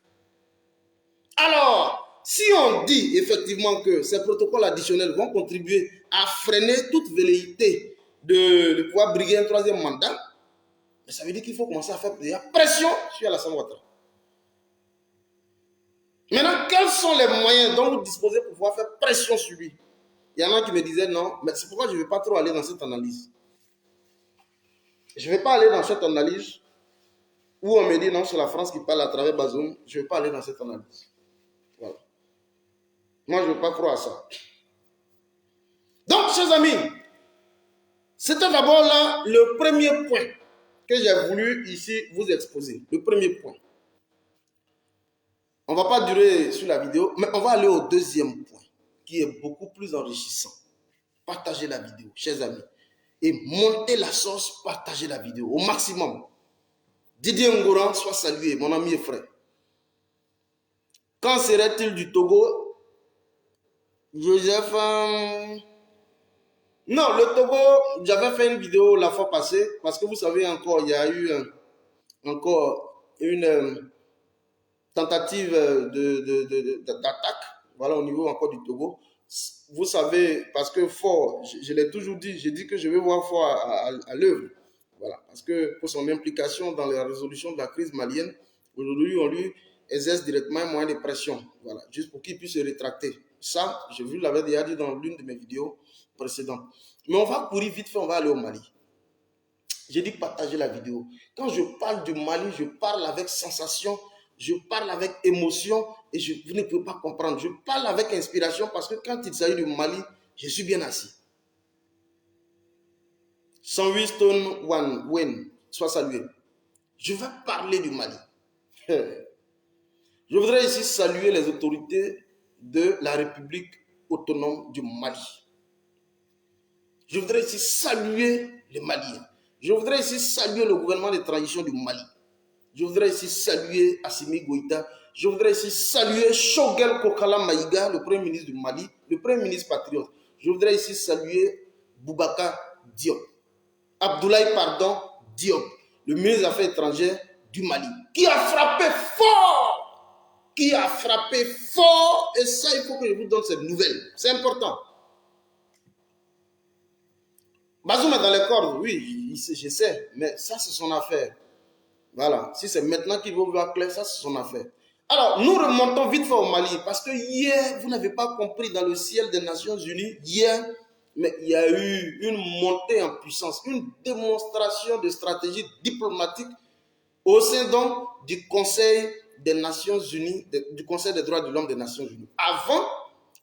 Alors, si on dit effectivement que ces protocoles additionnels vont contribuer à freiner toute velléité de pouvoir briguer un troisième mandat, ça veut dire qu'il faut commencer à faire pression sur Alassane Ouattara. Maintenant, quels sont les moyens dont vous disposez pour pouvoir faire pression sur lui? Il y en a qui me disaient non, mais c'est pourquoi je ne vais pas trop aller dans cette analyse. Je ne vais pas aller dans cette analyse où on me dit non, c'est la France qui parle à travers Bazoum. Je ne vais pas aller dans cette analyse. Voilà. Moi, je ne veux pas croire à ça. Donc, chers amis, c'était d'abord là le premier point que j'ai voulu ici vous exposer. Le premier point. On ne va pas durer sur la vidéo, mais on va aller au deuxième point, qui est beaucoup plus enrichissant. Partagez la vidéo, chers amis. Et montez la sauce, partagez la vidéo au maximum. Didier Ngouran, soit salué, mon ami et frère. Quand serait-il du Togo? Joseph... Non, le Togo, j'avais fait une vidéo la fois passée, parce que vous savez encore, il y a eu encore une tentative d'attaque, voilà, au niveau encore du Togo. Vous savez, parce que Faure, je l'ai toujours dit, j'ai dit que je vais voir Faure à l'œuvre. Voilà, parce que pour son implication dans la résolution de la crise malienne, aujourd'hui, on lui exerce directement un moyen de pression, voilà, juste pour qu'il puisse se rétracter. Ça, je vous l'avais déjà dit dans l'une de mes vidéos précédentes. Mais on va courir vite fait, on va aller au Mali. J'ai dit partager la vidéo. Quand je parle du Mali, je parle avec sensation, je parle avec émotion et vous ne pouvez pas comprendre. Je parle avec inspiration parce que quand il s'agit du Mali, je suis bien assis. 108 Stone Wayne, sois salué. Je vais parler du Mali. Je voudrais ici saluer les autorités de la République autonome du Mali. Je voudrais ici saluer les Maliens. Je voudrais ici saluer le gouvernement de transition du Mali. Je voudrais ici saluer Assimi Goïta. Je voudrais ici saluer Choguel Kokala Maïga, le premier ministre du Mali, le premier ministre patriote. Je voudrais ici saluer Boubacar Diop. Abdoulaye Diop, le ministre des Affaires étrangères du Mali, qui a frappé fort. Qui a frappé fort. Et ça, il faut que je vous donne cette nouvelle. C'est important. Bazoum est dans les cordes, oui, je sais, mais ça c'est son affaire. Voilà, si c'est maintenant qu'il veut voir clair, ça c'est son affaire. Alors, nous remontons vite fait au Mali, parce que hier, vous n'avez pas compris, dans le ciel des Nations Unies, hier, mais il y a eu une montée en puissance, une démonstration de stratégie diplomatique au sein donc du Conseil des Nations Unies, du Conseil des droits de l'homme des Nations Unies. Avant,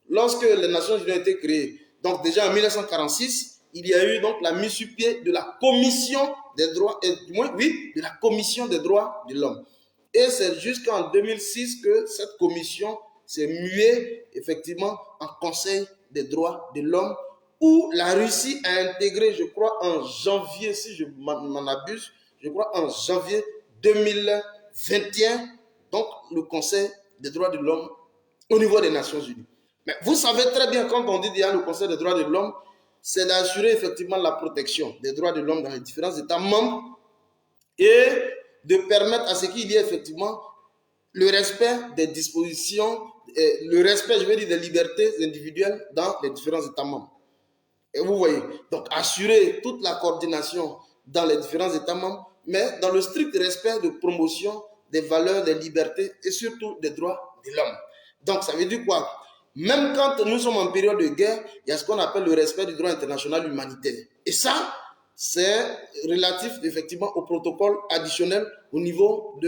lorsque les Nations Unies ont été créées, donc déjà en 1946, il y a eu donc la mise sur pied de la Commission des droits, de la Commission des droits de l'homme. Et c'est jusqu'en 2006 que cette commission s'est muée effectivement en Conseil des droits de l'homme, où la Russie a intégré, je crois en janvier, si je m'en abuse, je crois en janvier 2021, donc le Conseil des droits de l'homme au niveau des Nations Unies. Mais vous savez très bien, quand on dit qu'il y a le Conseil des droits de l'homme, c'est d'assurer effectivement la protection des droits de l'homme dans les différents États membres et de permettre à ce qu'il y ait effectivement le respect des dispositions, le respect, je veux dire, des libertés individuelles dans les différents États membres. Et vous voyez, donc assurer toute la coordination dans les différents États membres, mais dans le strict respect de promotion des valeurs, des libertés et surtout des droits de l'homme. Donc ça veut dire quoi? Même quand nous sommes en période de guerre, il y a ce qu'on appelle le respect du droit international humanitaire. Et ça, c'est relatif effectivement au protocole additionnel au niveau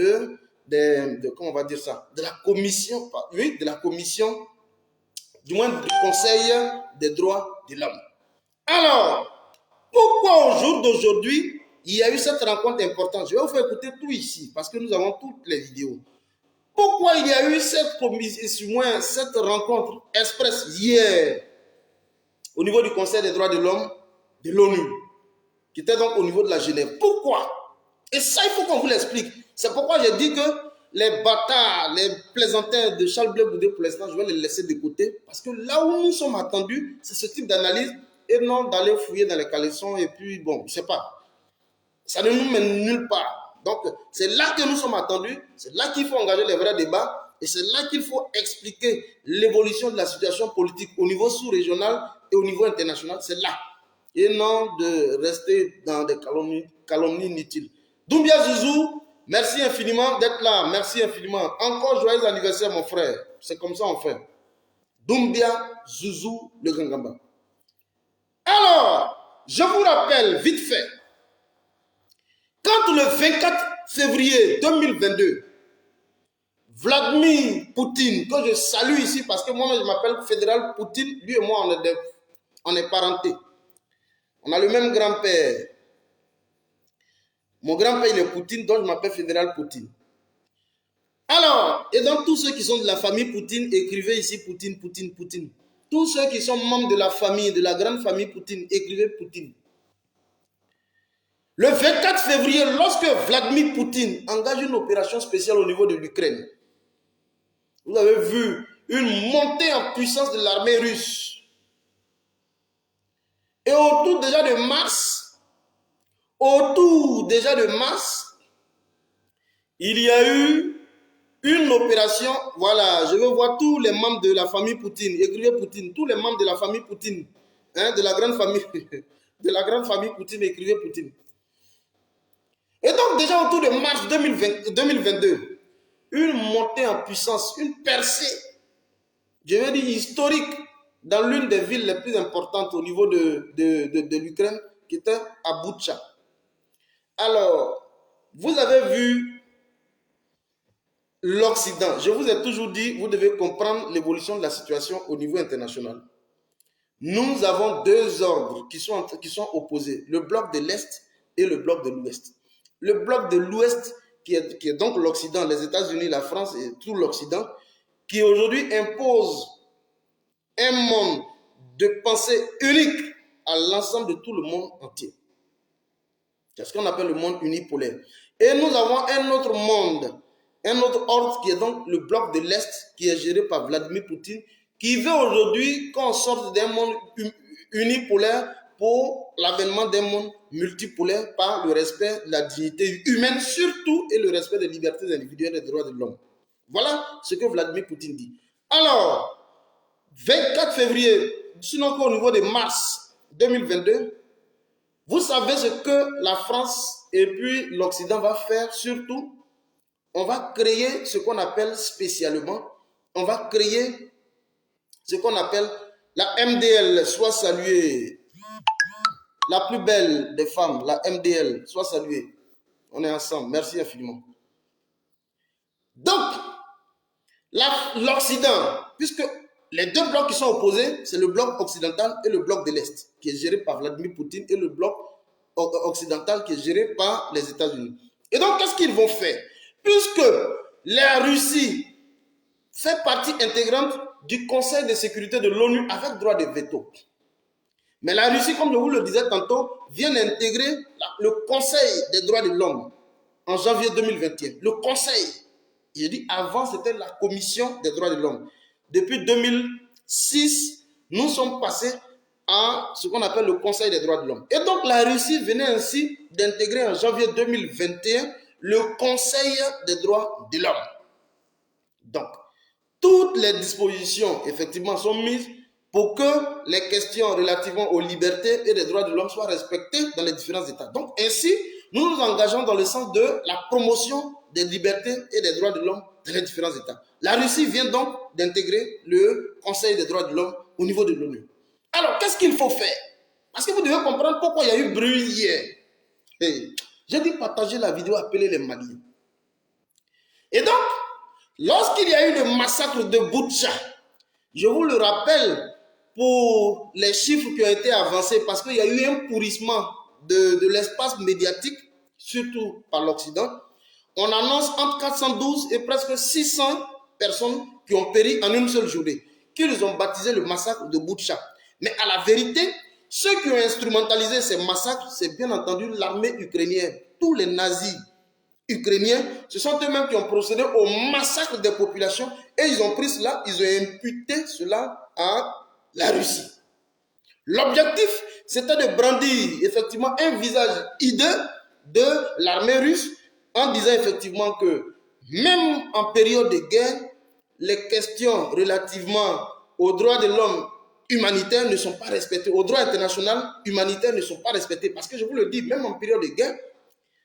comment on va dire ça, de la commission, oui, de la commission, du moins du Conseil des droits de l'homme. Alors, pourquoi au jour d'aujourd'hui, il y a eu cette rencontre importante? Je vais vous faire écouter tout ici, parce que nous avons toutes les vidéos. Pourquoi il y a eu cette rencontre express hier au niveau du Conseil des droits de l'homme de l'ONU, qui était donc au niveau de la Genève? Pourquoi? Et ça, il faut qu'on vous l'explique. C'est pourquoi j'ai dit que les bâtards, les plaisantins de Charles Blé Goudé, pour l'instant, je vais les laisser de côté, parce que là où nous sommes attendus, c'est ce type d'analyse, et non d'aller fouiller dans les caleçons, et puis, bon, je ne sais pas. Ça ne nous mène nulle part. Donc, c'est là que nous sommes attendus, c'est là qu'il faut engager les vrais débats, et c'est là qu'il faut expliquer l'évolution de la situation politique au niveau sous-régional et au niveau international. C'est là. Et non de rester dans des calomnies inutiles. Doumbia Zouzou, merci infiniment d'être là. Merci infiniment. Encore joyeux anniversaire, mon frère. C'est comme ça on fait. Doumbia Zouzou, le Gangamba. Alors, je vous rappelle vite fait, quand le 24 février 2022, Vladimir Poutine, que je salue ici parce que moi je m'appelle Fédéral Poutine, lui et moi on est parentés. On a le même grand-père. Mon grand-père il est Poutine, donc je m'appelle Fédéral Poutine. Alors, et donc tous ceux qui sont de la famille Poutine, écrivez ici Poutine, Poutine, Poutine. Tous ceux qui sont membres de la famille, de la grande famille Poutine, écrivez Poutine. Le 24 février, lorsque Vladimir Poutine engage une opération spéciale au niveau de l'Ukraine, vous avez vu une montée en puissance de l'armée russe. Et autour déjà de mars, il y a eu une opération, voilà, je veux voir tous les membres de la famille Poutine, écrivez Poutine, tous les membres de la famille Poutine, hein, de la grande famille Poutine, écrivez Poutine. Et donc déjà autour de mars 2022, une montée en puissance, une percée, je veux dire historique, dans l'une des villes les plus importantes au niveau de l'Ukraine, qui était à Boutcha. Alors, vous avez vu l'Occident. Je vous ai toujours dit, vous devez comprendre l'évolution de la situation au niveau international. Nous avons deux ordres qui sont opposés, le bloc de l'Est et le bloc de l'Ouest. Le bloc de l'Ouest, qui est donc l'Occident, les États-Unis, la France et tout l'Occident, qui aujourd'hui impose un monde de pensée unique à l'ensemble de tout le monde entier. C'est ce qu'on appelle le monde unipolaire. Et nous avons un autre monde, un autre ordre qui est donc le bloc de l'Est, qui est géré par Vladimir Poutine, qui veut aujourd'hui qu'on sorte d'un monde unipolaire pour l'avènement d'un monde multipolaire par le respect de la dignité humaine surtout et le respect des libertés individuelles et des droits de l'homme. Voilà ce que Vladimir Poutine dit. Alors, 24 février, sinon qu'au niveau de mars 2022, vous savez ce que la France et puis l'Occident va faire surtout? On va créer ce qu'on appelle spécialement, on va créer ce qu'on appelle la MDL, soit saluée. La plus belle des femmes, la MDL, soit saluée. On est ensemble, merci infiniment. Donc, l'Occident, puisque les deux blocs qui sont opposés, c'est le bloc occidental et le bloc de l'Est, qui est géré par Vladimir Poutine, et le bloc occidental qui est géré par les États-Unis. Et donc, qu'est-ce qu'ils vont faire? Puisque la Russie fait partie intégrante du Conseil de sécurité de l'ONU avec droit de veto. Mais la Russie, comme je vous le disais tantôt, vient d'intégrer le Conseil des droits de l'homme en janvier 2021. Le Conseil, j'ai dit avant, c'était la Commission des droits de l'homme. Depuis 2006, nous sommes passés à ce qu'on appelle le Conseil des droits de l'homme. Et donc la Russie venait ainsi d'intégrer en janvier 2021 le Conseil des droits de l'homme. Donc, toutes les dispositions, effectivement, sont mises pour que les questions relativement aux libertés et des droits de l'homme soient respectées dans les différents États. Donc, ainsi, nous nous engageons dans le sens de la promotion des libertés et des droits de l'homme dans les différents États. La Russie vient donc d'intégrer le Conseil des droits de l'homme au niveau de l'ONU. Alors, qu'est-ce qu'il faut faire? Parce que vous devez comprendre pourquoi il y a eu bruit hier. Hey, j'ai dit partager la vidéo, appeler les Maliens. Et donc, lorsqu'il y a eu le massacre de Boutcha, je vous le rappelle pour les chiffres qui ont été avancés, parce qu'il y a eu un pourrissement de l'espace médiatique, surtout par l'Occident. On annonce entre 412 et presque 600 personnes qui ont péri en une seule journée, qu'ils ont baptisé le massacre de Boutcha. Mais à la vérité, ceux qui ont instrumentalisé ces massacres, c'est bien entendu l'armée ukrainienne. Tous les nazis ukrainiens, ce sont eux-mêmes qui ont procédé au massacre des populations et ils ont pris cela, ils ont imputé cela à la Russie. L'objectif, c'était de brandir effectivement un visage hideux de l'armée russe en disant effectivement que même en période de guerre, les questions relativement aux droits de l'homme humanitaires ne sont pas respectées, aux droits internationaux humanitaires ne sont pas respectés. Parce que je vous le dis, même en période de guerre,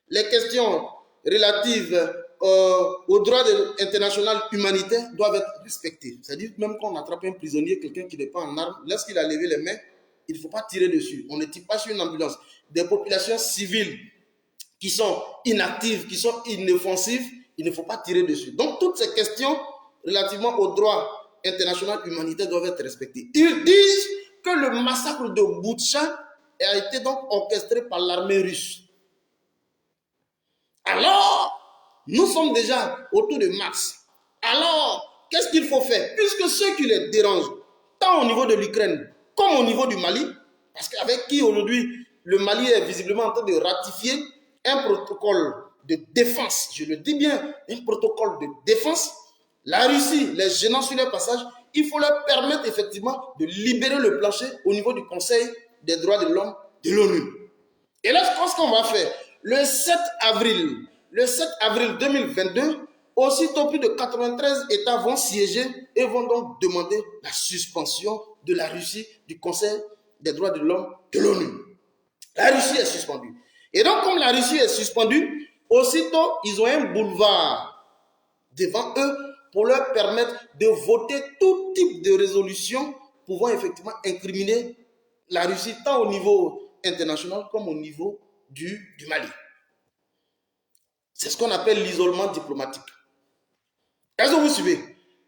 les questions relatives aux droits internationaux humanitaires doivent être respectées. C'est-à-dire même quand on attrape un prisonnier, quelqu'un qui n'est pas en armes, lorsqu'il a levé les mains, il ne faut pas tirer dessus. On ne tire pas sur une ambulance. Des populations civiles qui sont inactives, qui sont inoffensives, il ne faut pas tirer dessus. Donc toutes ces questions relativement aux droits internationaux humanitaires doivent être respectées. Ils disent que le massacre de Boutcha a été donc orchestré par l'armée russe. Alors, nous sommes déjà autour de mars. Alors, qu'est-ce qu'il faut faire? Puisque ceux qui les dérangent, tant au niveau de l'Ukraine comme au niveau du Mali, parce qu'avec qui aujourd'hui le Mali est visiblement en train de ratifier un protocole de défense, je le dis bien, un protocole de défense, la Russie, les gênant sur les passages, il faut leur permettre effectivement de libérer le plancher au niveau du Conseil des droits de l'homme de l'ONU. Et là, ce qu'on va faire, le 7 avril 2022, aussitôt plus de 93 États vont siéger et vont donc demander la suspension de la Russie du Conseil des droits de l'homme de l'ONU. La Russie est suspendue. Et donc, comme la Russie est suspendue, aussitôt, ils ont un boulevard devant eux pour leur permettre de voter tout type de résolution pouvant effectivement incriminer la Russie tant au niveau international comme au niveau du Mali. C'est ce qu'on appelle l'isolement diplomatique. Est-ce que vous suivez?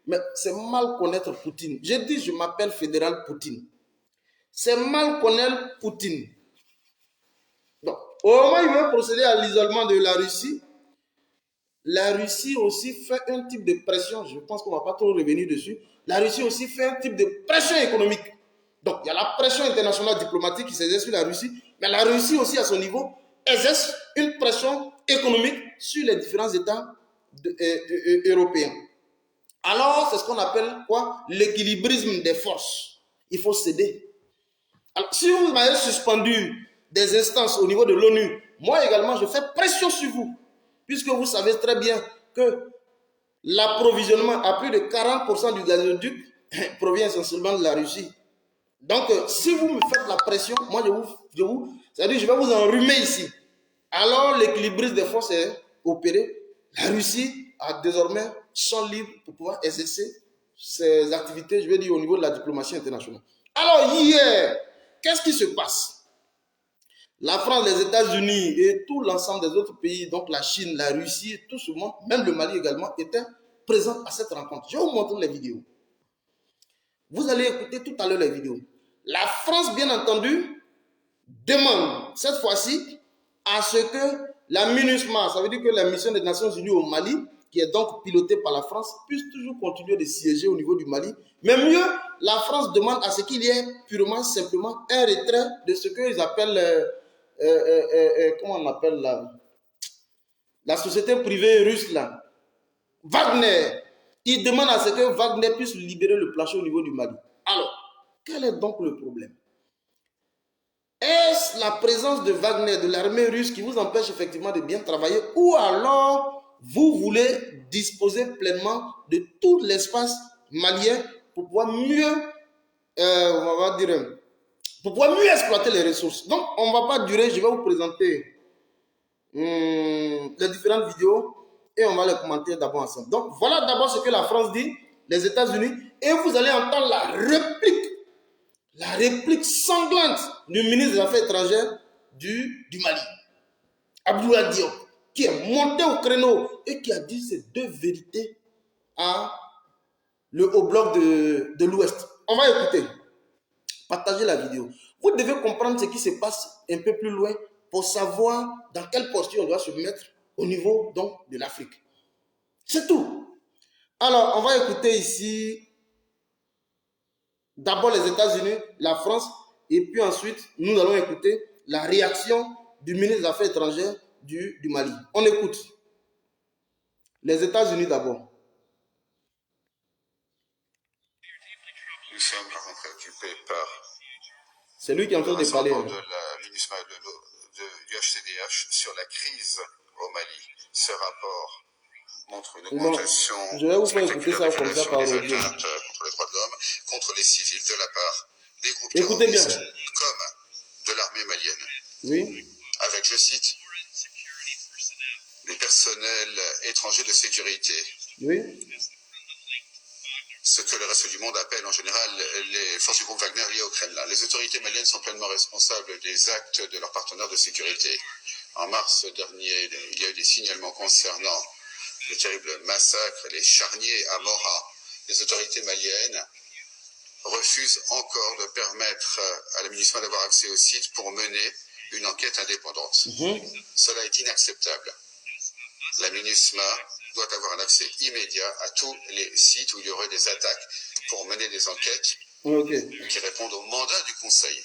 Mais c'est mal connaître Poutine. J'ai dit je m'appelle Fédéral Poutine. C'est mal connaître Poutine. Donc, au moment où il veut procéder à l'isolement de la Russie aussi fait un type de pression. Je pense qu'on ne va pas trop revenir dessus. La Russie aussi fait un type de pression économique. Donc, il y a la pression internationale diplomatique qui s'exerce sur la Russie, mais la Russie aussi, à son niveau, exerce une pression économique sur les différents États européens. Alors, c'est ce qu'on appelle quoi? L'équilibrisme des forces. Il faut céder. Alors, si vous m'avez suspendu des instances au niveau de l'ONU, moi également, je fais pression sur vous, puisque vous savez très bien que l'approvisionnement à plus de 40% du gazoduc provient essentiellement de la Russie. Donc, si vous me faites la pression, moi, c'est-à-dire je vais vous enrhumer ici. Alors, l'équilibrisme des forces est opéré. La Russie a désormais champ libre pour pouvoir exercer ses activités, je vais dire, au niveau de la diplomatie internationale. Alors, hier, qu'est-ce qui se passe? La France, les États-Unis et tout l'ensemble des autres pays, donc la Chine, la Russie, tout ce monde, même le Mali également, étaient présents à cette rencontre. Je vais vous montrer les vidéos. Vous allez écouter tout à l'heure les vidéos. La France, bien entendu, demande cette fois-ci à ce que la MINUSMA, ça veut dire que la mission des Nations Unies au Mali, qui est donc pilotée par la France, puisse toujours continuer de siéger au niveau du Mali. Mais mieux, la France demande à ce qu'il y ait purement, simplement un retrait de ce qu'ils appellent, comment on appelle la société privée russe là, Wagner. Il demande à ce que Wagner puisse libérer le plancher au niveau du Mali. Alors, quel est donc le problème? Est-ce la présence de Wagner, de l'armée russe, qui vous empêche effectivement de bien travailler, ou alors vous voulez disposer pleinement de tout l'espace malien pour pouvoir mieux, pour pouvoir mieux exploiter les ressources? Donc, on ne va pas durer, je vais vous présenter les différentes vidéos et on va les commenter d'abord ensemble. Donc, voilà d'abord ce que la France dit, les États-Unis, et vous allez entendre la la réplique sanglante du ministre des Affaires étrangères du Mali, Abdoulaye Diop, qui est monté au créneau et qui a dit ces deux vérités au bloc de l'Ouest. On va écouter. Partagez la vidéo. Vous devez comprendre ce qui se passe un peu plus loin pour savoir dans quelle posture on doit se mettre au niveau donc de l'Afrique. C'est tout. Alors, on va écouter ici d'abord les États-Unis, la France, et puis ensuite, nous allons écouter la réaction du ministre des Affaires étrangères du Mali. On écoute. Les États-Unis d'abord. Nous sommes préoccupés par C'est lui qui est en train de parler. de la MINUSMA du HCDH sur la crise au Mali. Ce rapport montre une augmentation je vais vous faire écouter ça comme ça par des audio. atteintes contre les droits de l'homme, contre les civils de la part des groupes Écoutez bien. terroristes comme de l'armée malienne. Oui. Avec, je cite, les personnels étrangers de sécurité. Oui. Ce que le reste du monde appelle en général les forces du groupe Wagner liées au Kremlin. Les autorités maliennes sont pleinement responsables des actes de leurs partenaires de sécurité. En mars dernier, il y a eu des signalements concernant le terrible massacre, les charniers à Mora. Les autorités maliennes refusent encore de permettre à la MINUSMA d'avoir accès au site pour mener une enquête indépendante. Cela est inacceptable. La MINUSMA doit avoir un accès immédiat à tous les sites où il y aurait des attaques pour mener des enquêtes qui répondent au mandat du Conseil.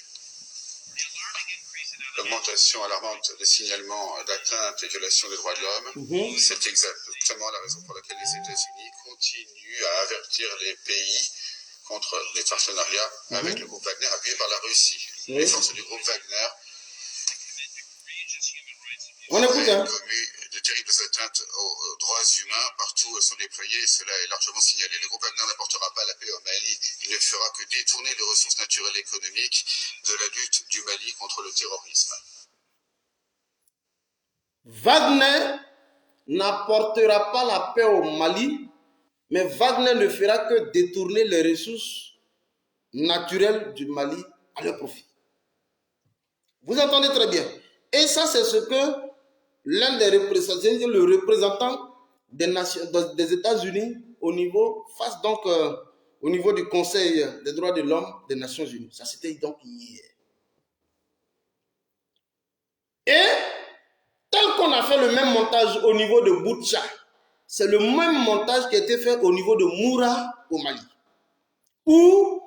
L'augmentation alarmante des signalements d'atteinte et violation des droits de l'homme, c'est exactement la raison pour laquelle les États-Unis continuent à avertir les pays contre les partenariats avec le groupe Wagner appuyé par la Russie. Les forces du groupe Wagner ont commis de terribles atteintes aux droits humains partout où sont déployés et cela est largement signalé. Le groupe Wagner n'apportera pas la paix au Mali. Il ne fera que détourner les ressources naturelles et économiques de la lutte du Mali contre le terrorisme. Wagner n'apportera pas la paix au Mali, mais Wagner ne fera que détourner les ressources naturelles du Mali à leur profit. Vous entendez très bien. Et ça, c'est ce que l'un des représentants, le représentant des États-Unis au niveau, face donc au niveau du Conseil des droits de l'homme des Nations Unies. Ça, c'était donc hier. Et tel qu'on a fait le même montage au niveau de Boutcha, c'est le même montage qui a été fait au niveau de Moura au Mali, où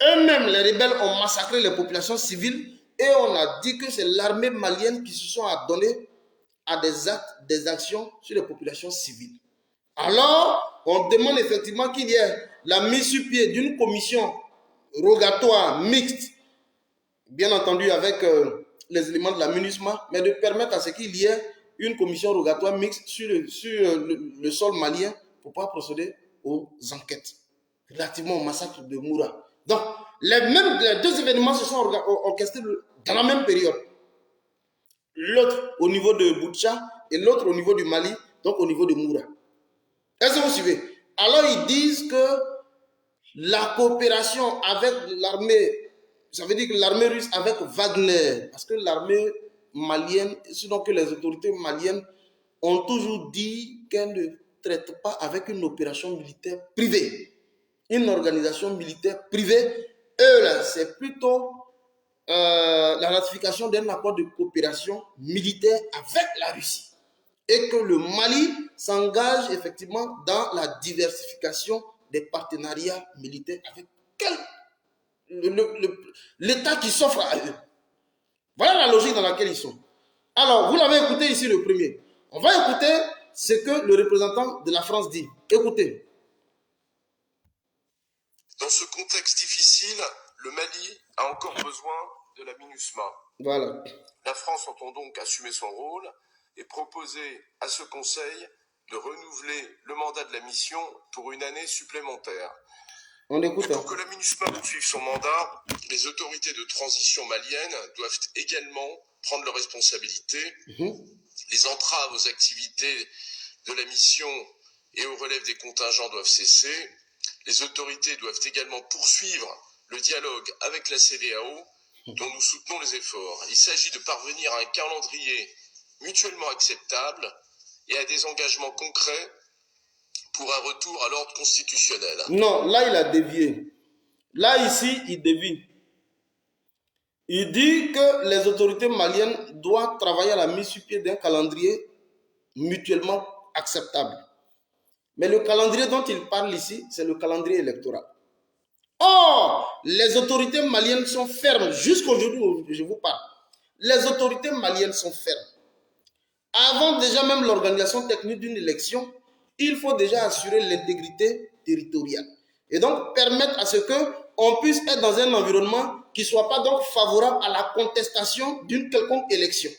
eux-mêmes, les rebelles, ont massacré les populations civiles et on a dit que c'est l'armée malienne qui se sont adonnés à des actes, des actions sur les populations civiles. Alors, on demande effectivement qu'il y ait la mise sur pied d'une commission rogatoire mixte, bien entendu avec les éléments de la MINUSMA, mais de permettre à ce qu'il y ait une commission rogatoire mixte sur le sol malien pour pouvoir procéder aux enquêtes relativement au massacre de Moura. Donc, les deux événements se sont orchestrés dans la même période. L'autre au niveau de Boutcha et l'autre au niveau du Mali, donc au niveau de Moura. Est-ce que vous suivez? Alors ils disent que la coopération avec l'armée, ça veut dire que l'armée russe avec Wagner, parce que l'armée malienne, sinon que les autorités maliennes ont toujours dit qu'elles ne traitent pas avec une opération militaire privée, une organisation militaire privée. Eux là, c'est plutôt la ratification d'un accord de coopération militaire avec la Russie et que le Mali s'engage effectivement dans la diversification des partenariats militaires avec l'État qui s'offre à eux. Voilà la logique dans laquelle ils sont. Alors, vous l'avez écouté ici le premier. On va écouter ce que le représentant de la France dit. Écoutez. Dans ce contexte difficile, le Mali a encore besoin de la MINUSMA. Voilà. La France entend donc assumer son rôle et proposer à ce Conseil de renouveler le mandat de la mission pour une année supplémentaire. On écoute. Mais pour que la MINUSMA poursuive son mandat, les autorités de transition maliennes doivent également prendre leurs responsabilités. Les entraves aux activités de la mission et aux relèves des contingents doivent cesser. Les autorités doivent également poursuivre le dialogue avec la CEDEAO, dont nous soutenons les efforts. Il s'agit de parvenir à un calendrier mutuellement acceptable et à des engagements concrets pour un retour à l'ordre constitutionnel. Non, là il a dévié. Là ici, il dévie. Il dit que les autorités maliennes doivent travailler à la mise sur pied d'un calendrier mutuellement acceptable. Mais le calendrier dont il parle ici, c'est le calendrier électoral. Or, les autorités maliennes sont fermes. Jusqu'aujourd'hui où je vous parle, les autorités maliennes sont fermes. Avant déjà même l'organisation technique d'une élection, il faut déjà assurer l'intégrité territoriale. Et donc permettre à ce qu'on puisse être dans un environnement qui ne soit pas donc favorable à la contestation d'une quelconque élection.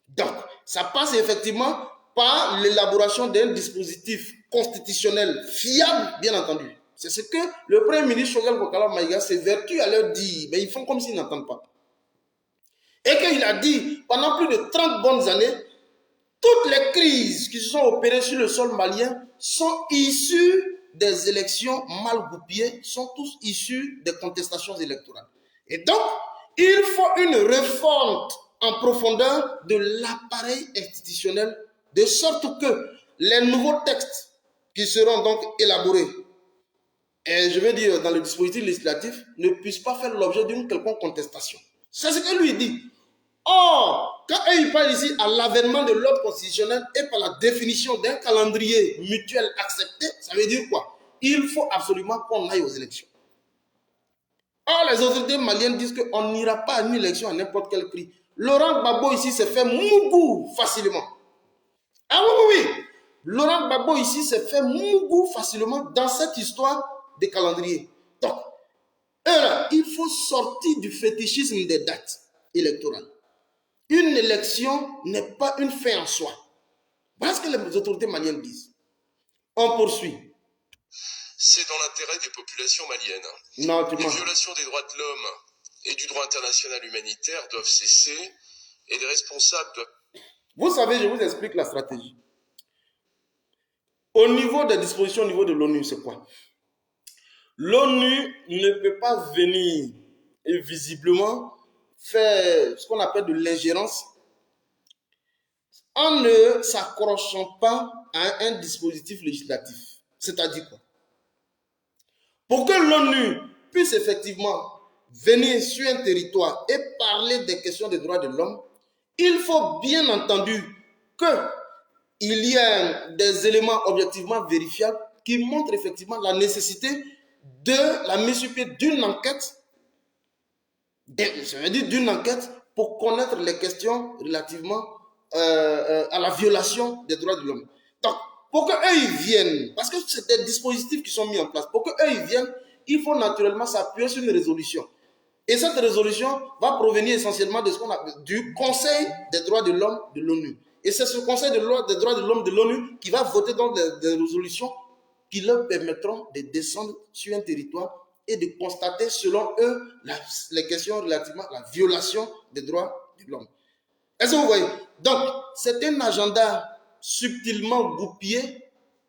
Donc, ça passe effectivement par l'élaboration d'un dispositif constitutionnel fiable, bien entendu. C'est ce que le Premier ministre Choguel Kokala Maïga s'évertue à leur dire, mais ils font comme s'ils n'entendent pas. Et qu'il a dit, pendant plus de 30 bonnes années, toutes les crises qui se sont opérées sur le sol malien sont issues des élections mal goupillées, sont tous issues des contestations électorales. Et donc, il faut une réforme en profondeur de l'appareil institutionnel, de sorte que les nouveaux textes qui seront donc élaborés, et je veux dire dans le dispositif législatif, ne puissent pas faire l'objet d'une quelconque contestation. C'est ce que lui dit. Or, quand il parle ici à l'avènement de l'ordre constitutionnel et par la définition d'un calendrier mutuel accepté, ça veut dire quoi? Il faut absolument qu'on aille aux élections. Or, les autorités maliennes disent qu'on n'ira pas à une élection à n'importe quel prix. Laurent Gbagbo ici s'est fait mougou facilement. Ah oui. Laurent Gbagbo ici s'est fait mougou facilement dans cette histoire de calendrier. Donc, il faut sortir du fétichisme des dates électorales. Une élection n'est pas une fin en soi. Voilà ce que les autorités maliennes disent. On poursuit. C'est dans l'intérêt des populations maliennes. Non, les violations des droits de l'homme et du droit international humanitaire doivent cesser et les responsables doivent... Vous savez, je vous explique la stratégie. Au niveau des dispositions, au niveau de l'ONU, c'est quoi? L'ONU ne peut pas venir et visiblement faire ce qu'on appelle de l'ingérence en ne s'accrochant pas à un dispositif législatif. C'est-à-dire quoi? Pour que l'ONU puisse effectivement venir sur un territoire et parler des questions des droits de l'homme, il faut bien entendu qu'il y ait des éléments objectivement vérifiables qui montrent effectivement la nécessité de la mise sur pied d'une enquête, d'une enquête pour connaître les questions relativement à la violation des droits de l'homme. Donc, pour qu'eux ils viennent, parce que c'est des dispositifs qui sont mis en place, pour qu'eux ils viennent, il faut naturellement s'appuyer sur une résolution. Et cette résolution va provenir essentiellement de ce qu'on appelle du Conseil des droits de l'homme de l'ONU. Et c'est ce Conseil des droits de l'homme de l'ONU qui va voter donc des résolutions qui leur permettront de descendre sur un territoire et de constater selon eux les questions relativement à la violation des droits de l'homme. Est-ce que vous voyez? Donc, c'est un agenda subtilement goupillé,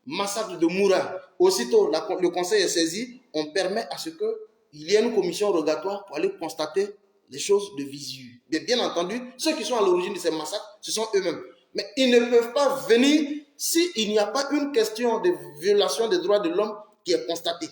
massacre de Moura. Aussitôt, le Conseil est saisi, on permet à ce qu'il y ait une commission rogatoire pour aller constater les choses de visu. Mais bien entendu, ceux qui sont à l'origine de ces massacres, ce sont eux-mêmes. Mais ils ne peuvent pas venir s'il n'y a pas une question de violation des droits de l'homme qui est constatée.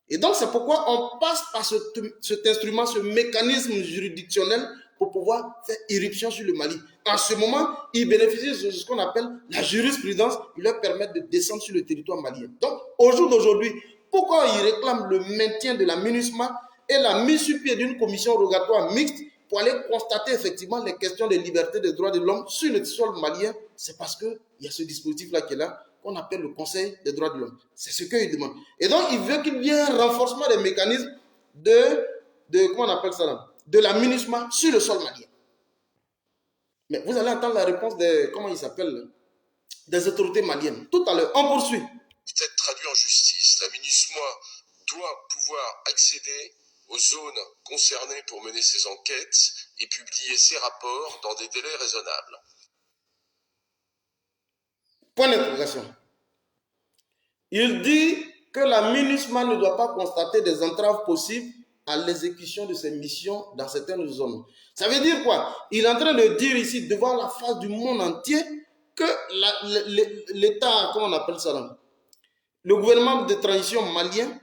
Et donc, c'est pourquoi on passe par cet instrument, ce mécanisme juridictionnel pour pouvoir faire irruption sur le Mali. En ce moment, ils bénéficient de ce qu'on appelle la jurisprudence qui leur permet de descendre sur le territoire malien. Donc, au jour d'aujourd'hui, pourquoi ils réclament le maintien de la MINUSMA et la mise sur pied d'une commission rogatoire mixte pour aller constater effectivement les questions de liberté des droits de l'homme sur le sol malien? C'est parce qu'il y a ce dispositif-là qui est là, qu'on appelle le Conseil des droits de l'homme. C'est ce qu'ils demandent. Et donc, il veut qu'il y ait un renforcement des mécanismes comment on appelle ça là, de la MINUSMA sur le sol malien. Mais vous allez entendre la réponse des, comment il s'appelle, des autorités maliennes. Tout à l'heure, on poursuit. Peut-être traduit en justice. La MINUSMA doit pouvoir accéder aux zones concernées pour mener ses enquêtes et publier ses rapports dans des délais raisonnables. Point d'interrogation. Il dit que la MINUSMA ne doit pas constater des entraves possibles à l'exécution de ses missions dans certaines zones. Ça veut dire quoi? Il est en train de dire ici, devant la face du monde entier, que l'État, comment on appelle ça là? Le gouvernement de transition malien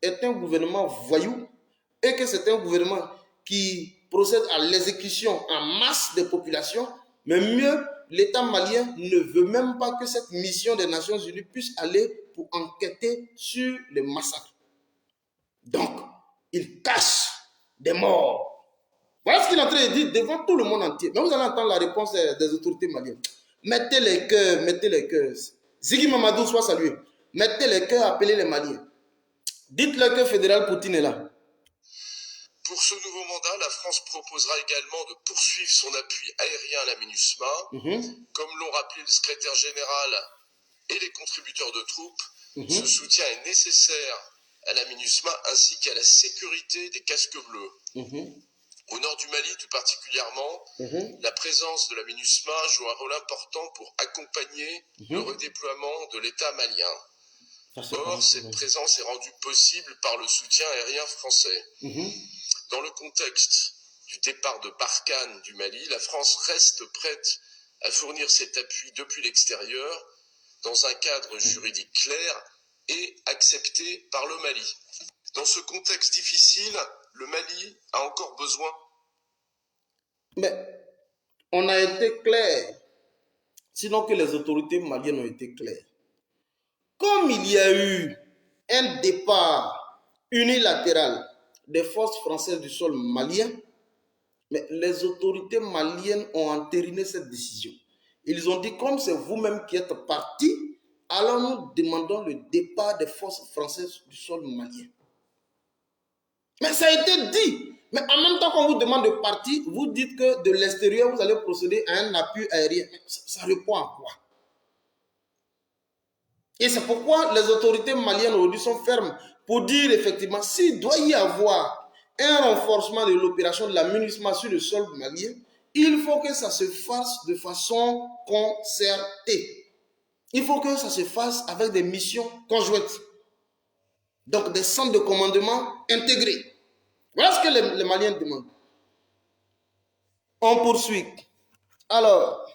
est un gouvernement voyou et que c'est un gouvernement qui procède à l'exécution en masse des populations, mais mieux, l'État malien ne veut même pas que cette mission des Nations Unies puisse aller pour enquêter sur les massacres. Donc, il cache des morts. Voilà ce qu'il est en train de dire devant tout le monde entier. Mais vous allez entendre la réponse des autorités maliennes. Mettez les cœurs, mettez les cœurs. Ziggy Mamadou soit salué. Mettez les cœurs, appelez les Maliens. Dites-leur que Fédéral Poutine est là. Pour ce nouveau mandat, la France proposera également de poursuivre son appui aérien à la MINUSMA. Comme l'ont rappelé le secrétaire général et les contributeurs de troupes, ce soutien est nécessaire à la MINUSMA ainsi qu'à la sécurité des casques bleus. Au nord du Mali, tout particulièrement, la présence de la MINUSMA joue un rôle important pour accompagner le redéploiement de l'État malien. Or, cette présence est rendue possible par le soutien aérien français. Dans le contexte du départ de Barkhane du Mali, la France reste prête à fournir cet appui depuis l'extérieur dans un cadre juridique clair et accepté par le Mali. Dans ce contexte difficile, le Mali a encore besoin. Mais on a été clair, sinon que les autorités maliennes ont été claires. Comme il y a eu un départ unilatéral des forces françaises du sol malien, mais les autorités maliennes ont entériné cette décision. Ils ont dit, comme c'est vous-même qui êtes partis, alors nous demandons le départ des forces françaises du sol malien. Mais ça a été dit. Mais en même temps qu'on vous demande de partir, vous dites que de l'extérieur, vous allez procéder à un appui aérien. Ça répond à quoi? Et c'est pourquoi les autorités maliennes aujourd'hui sont fermes pour dire effectivement, s'il doit y avoir un renforcement de l'opération de la MINUSMA sur le sol malien, il faut que ça se fasse de façon concertée. Il faut que ça se fasse avec des missions conjointes. Donc des centres de commandement intégrés. Voilà ce que les Maliens demandent. On poursuit. Alors,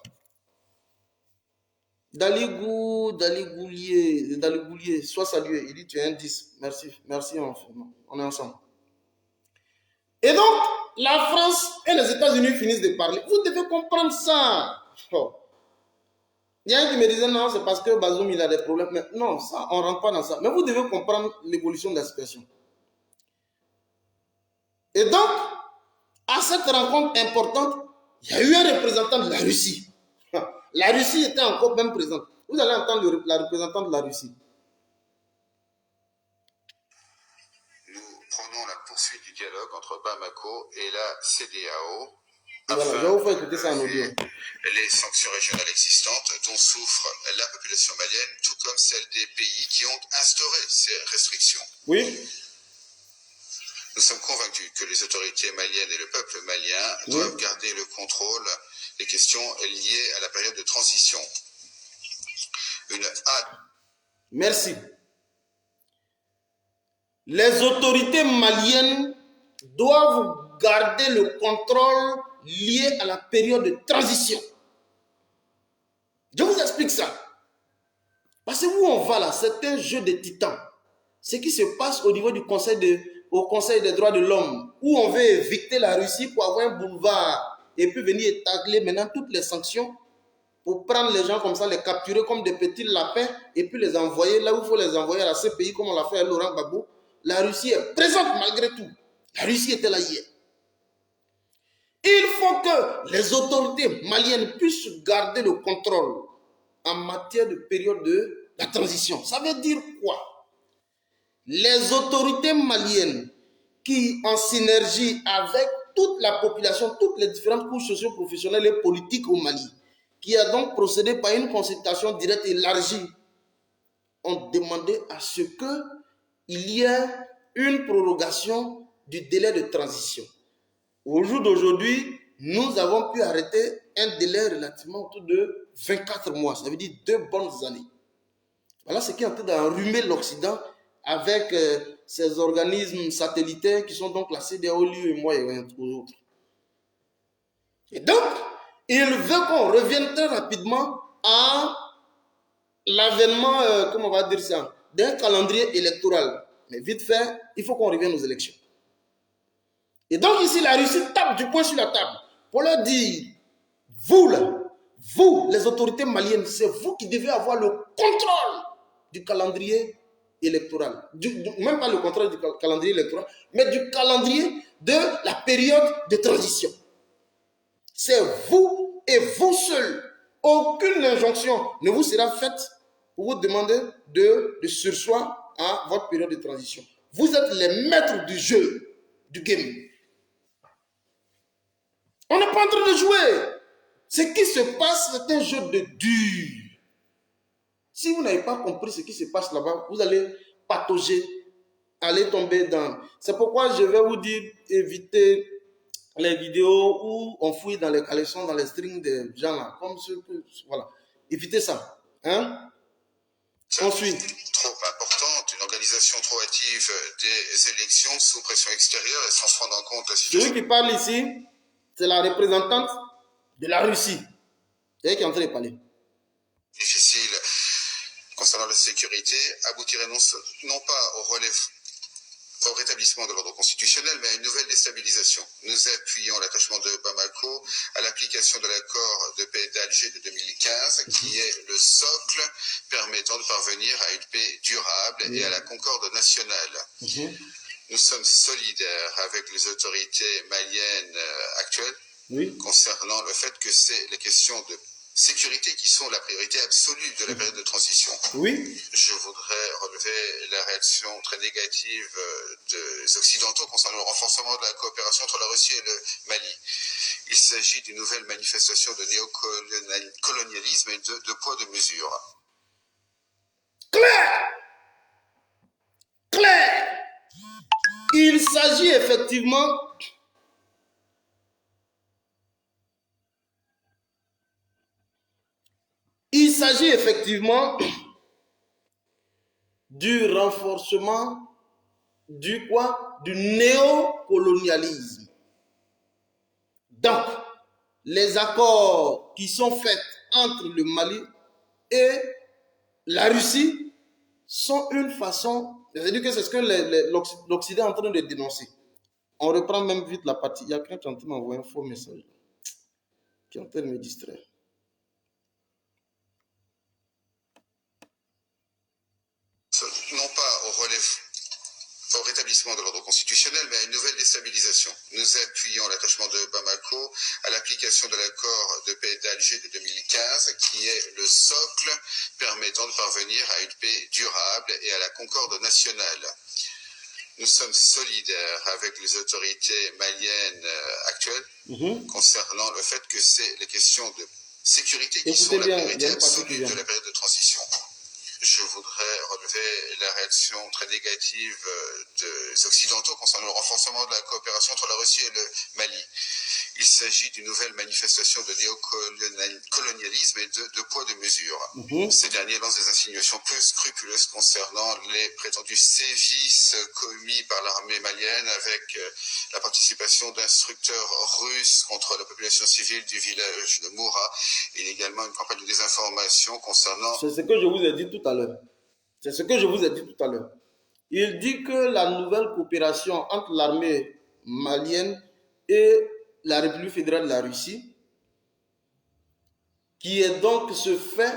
Daligoulier, sois salué. Il dit tu es un 10. Merci, on est ensemble. Et donc, la France et les États-Unis finissent de parler. Vous devez comprendre ça. Oh. Il y a un qui me disait non, c'est parce que Bazoum il a des problèmes. Mais non, ça, on ne rentre pas dans ça. Mais vous devez comprendre l'évolution de la situation. Et donc, à cette rencontre importante, il y a eu un représentant de la Russie. La Russie était encore même présente. Vous allez entendre la représentante de la Russie. Nous prenons la poursuite du dialogue entre Bamako et la CEDEAO. Voilà, je vais vous faire écouter ça en audio. Les sanctions régionales existantes dont souffre la population malienne, tout comme celle des pays qui ont instauré ces restrictions. Oui. Nous sommes convaincus que les autorités maliennes et le peuple malien doivent garder le contrôle des questions liées à la période de transition. Merci. Les autorités maliennes doivent garder le contrôle lié à la période de transition. Je vous explique ça. Parce que où on va là, c'est un jeu de titans. Ce qui se passe au niveau du Conseil des droits de l'homme, où on veut éviter la Russie pour avoir un boulevard et puis venir établir maintenant toutes les sanctions pour prendre les gens comme ça, les capturer comme des petits lapins et puis les envoyer là où il faut les envoyer à la CPI comme on l'a fait à Laurent Gbagbo. La Russie est présente malgré tout. La Russie était là hier. Il faut que les autorités maliennes puissent garder le contrôle en matière de période de la transition. Ça veut dire quoi? Les autorités maliennes qui, en synergie avec toute la population, toutes les différentes couches socio-professionnelles et politiques au Mali, qui a donc procédé par une consultation directe élargie, ont demandé à ce qu'il y ait une prorogation du délai de transition. Au jour d'aujourd'hui, nous avons pu arrêter un délai relativement autour de 24 mois, ça veut dire 2 bonnes années. Voilà ce qui est en train d'enrhumer l'Occident avec ces organismes satellitaires qui sont donc la CEDEAO, l'UEMOA et autres. Et donc, il veut qu'on revienne très rapidement à l'avènement, comment on va dire ça, d'un calendrier électoral. Mais vite fait, il faut qu'on revienne aux élections. Et donc ici, la Russie tape du poing sur la table pour leur dire, vous là, vous, les autorités maliennes, c'est vous qui devez avoir le contrôle du calendrier électoral. Même pas le contrôle du calendrier électoral, mais du calendrier de la période de transition. C'est vous et vous seuls. Aucune injonction ne vous sera faite pour vous demander de surseoir à votre période de transition. Vous êtes les maîtres du jeu, du game. On n'est pas en train de jouer. Ce qui se passe, c'est un jeu de dur. Si vous n'avez pas compris ce qui se passe là-bas, vous allez patauger, aller tomber dans... C'est pourquoi je vais vous dire, évitez les vidéos où on fouille dans les caleçons, dans les strings des gens là. Comme ce que... Voilà. Évitez ça. Hein? Ensuite. Trop importante, une organisation trop active des élections sous pression extérieure et sans prendre en compte la situation. Celui qui parle ici, c'est la représentante de la Russie. C'est elle qui est en train de parler. Difficile concernant la sécurité aboutirait non pas au rétablissement de l'ordre constitutionnel, mais à une nouvelle déstabilisation. Nous appuyons l'attachement de Bamako à l'application de l'accord de paix d'Alger de 2015, qui est le socle permettant de parvenir à une paix durable et à la concorde nationale. Nous sommes solidaires avec les autorités maliennes actuelles concernant le fait que c'est les questions de sécurité qui sont la priorité absolue de la période de transition. Je voudrais relever la réaction très négative des Occidentaux concernant le renforcement de la coopération entre la Russie et le Mali. Il s'agit d'une nouvelle manifestation de néocolonialisme et de poids de mesure. Claire! Il s'agit effectivement du renforcement du néocolonialisme. Donc, les accords qui sont faits entre le Mali et la Russie sont une façon, c'est-à-dire que c'est ce que l'Occident est en train de dénoncer. On reprend même vite la partie. Il y a quelqu'un qui est en train de m'envoyer un faux message qui est en train de me distraire. Non pas au rétablissement de l'ordre constitutionnel, mais à une nouvelle déstabilisation. Nous appuyons l'attachement de Bamako à l'application de l'accord de paix d'Alger de 2015, qui est le socle permettant de parvenir à une paix durable et à la concorde nationale. Nous sommes solidaires avec les autorités maliennes actuelles concernant le fait que c'est les questions de sécurité qui sont la priorité absolue de la période de transition. Je voudrais relever la réaction très négative des Occidentaux concernant le renforcement de la coopération entre la Russie et le Mali. Il s'agit d'une nouvelle manifestation de néocolonialisme et de poids de mesure. Ces derniers lancent des insinuations peu scrupuleuses concernant les prétendus sévices commis par l'armée malienne avec la participation d'instructeurs russes contre la population civile du village de Moura. Il y a également une campagne de désinformation concernant... C'est ce que je vous ai dit tout à l'heure. Il dit que la nouvelle coopération entre l'armée malienne et la République fédérale de la Russie, qui est donc se fait,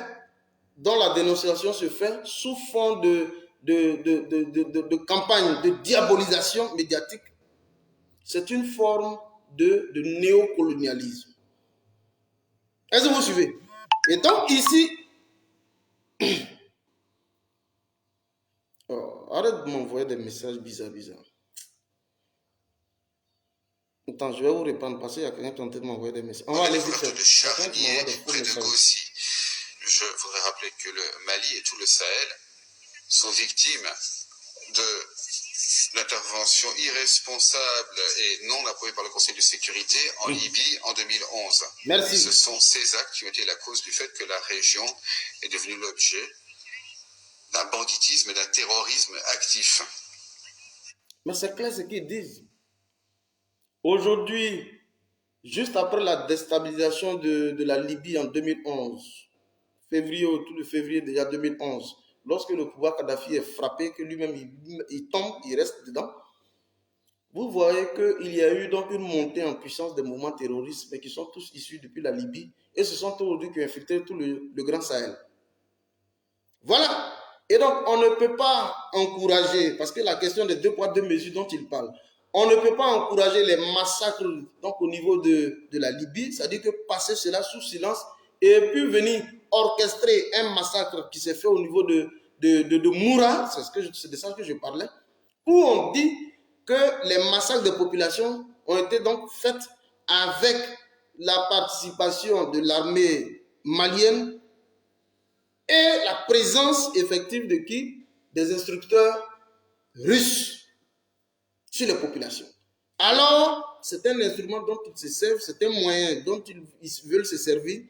dont la dénonciation se fait sous fond de campagne de diabolisation médiatique, c'est une forme de néocolonialisme. Est-ce que vous suivez? Et donc ici, arrête de m'envoyer des messages bizarres. Attends, je vais vous répondre parce qu'il y a quelqu'un qui est en train de m'envoyer des messages. On va aller vite fait. de Charnier, près de Gossi. Je voudrais rappeler que le Mali et tout le Sahel sont victimes de l'intervention irresponsable et non approuvée par le Conseil de sécurité en Libye en 2011. Merci. Ce sont ces actes qui ont été la cause du fait que la région est devenue l'objet d'un banditisme et d'un terrorisme actif. Mais c'est clair ce qu'ils disent. Aujourd'hui, juste après la déstabilisation de la Libye en 2011, février, autour de février déjà 2011, lorsque le pouvoir Kadhafi est frappé, que lui-même il tombe, il reste dedans, vous voyez qu'il y a eu donc une montée en puissance des mouvements terroristes, mais qui sont tous issus depuis la Libye, et ce sont aujourd'hui qui ont infiltré tout le Grand Sahel. Voilà. Et donc, on ne peut pas encourager, parce que la question des 2 poids 2 mesures dont il parle, on ne peut pas encourager les massacres donc, au niveau de la Libye, c'est-à-dire que passer cela sous silence et puis venir orchestrer un massacre qui s'est fait au niveau de Moura, c'est de ça que je parlais, où on dit que les massacres de population ont été donc faits avec la participation de l'armée malienne et la présence effective de qui? Des instructeurs russes sur les populations. Alors, c'est un instrument dont ils se servent, c'est un moyen dont ils veulent se servir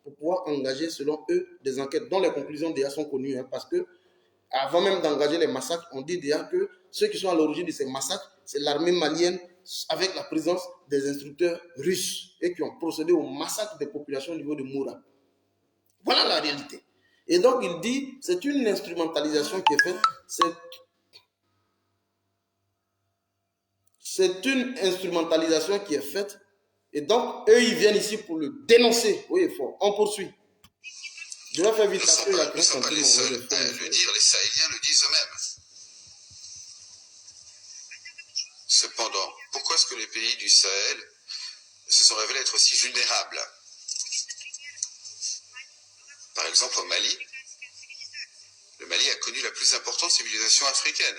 pour pouvoir engager, selon eux, des enquêtes dont les conclusions déjà sont connues, hein, parce que avant même d'engager les massacres, on dit déjà que ceux qui sont à l'origine de ces massacres, c'est l'armée malienne avec la présence des instructeurs russes et qui ont procédé au massacre des populations au niveau de Moura. Voilà la réalité. Et donc, il dit, c'est une instrumentalisation qui est faite, c'est une instrumentalisation qui est faite, et donc, eux, ils viennent ici pour le dénoncer. Oui, il faut. On poursuit. Je vais faire vite. Nous ne sommes pas les seuls à le dire, les Sahéliens le disent eux-mêmes. Cependant, pourquoi est-ce que les pays du Sahel se sont révélés être aussi vulnérables? Par exemple, au Mali, le Mali a connu la plus importante civilisation africaine.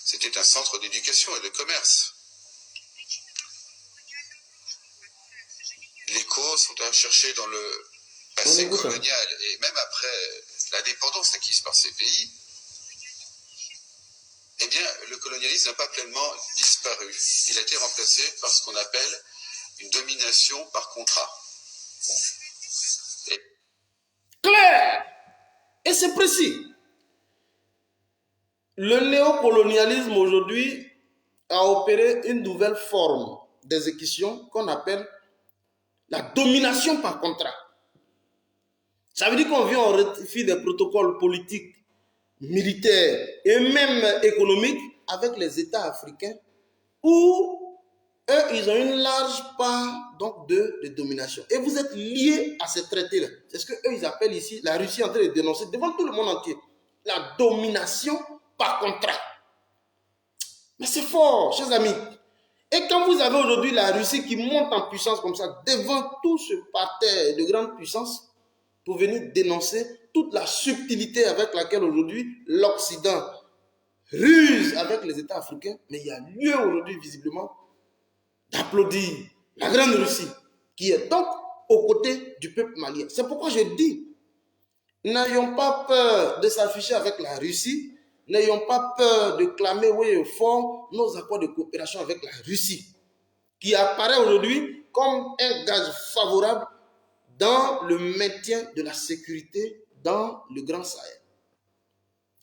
C'était un centre d'éducation et de commerce. Les causes sont à chercher dans le passé colonial et même après l'indépendance acquise par ces pays. Eh bien, le colonialisme n'a pas pleinement disparu. Il a été remplacé par ce qu'on appelle une domination par contrat. Clair! Et c'est précis. Le néocolonialisme aujourd'hui a opéré une nouvelle forme d'exécution qu'on appelle la domination par contrat. Ça veut dire qu'on vient, on rectifie des protocoles politiques, militaires et même économiques avec les États africains où eux, ils ont une large part donc, de domination. Et vous êtes liés à ces traités-là. C'est ce qu'eux, ils appellent ici, la Russie est en train de dénoncer devant tout le monde entier. La domination par contrat. Mais c'est fort, chers amis. Et quand vous avez aujourd'hui la Russie qui monte en puissance comme ça, devant tout ce parterre de grande puissance, pour venir dénoncer toute la subtilité avec laquelle aujourd'hui l'Occident ruse avec les États africains, mais il y a lieu aujourd'hui visiblement d'applaudir la grande Russie, qui est donc aux côtés du peuple malien. C'est pourquoi je dis, n'ayons pas peur de s'afficher avec la Russie, n'ayons pas peur de clamer haut et fort nos accords de coopération avec la Russie, qui apparaît aujourd'hui comme un gage favorable dans le maintien de la sécurité dans le Grand Sahel.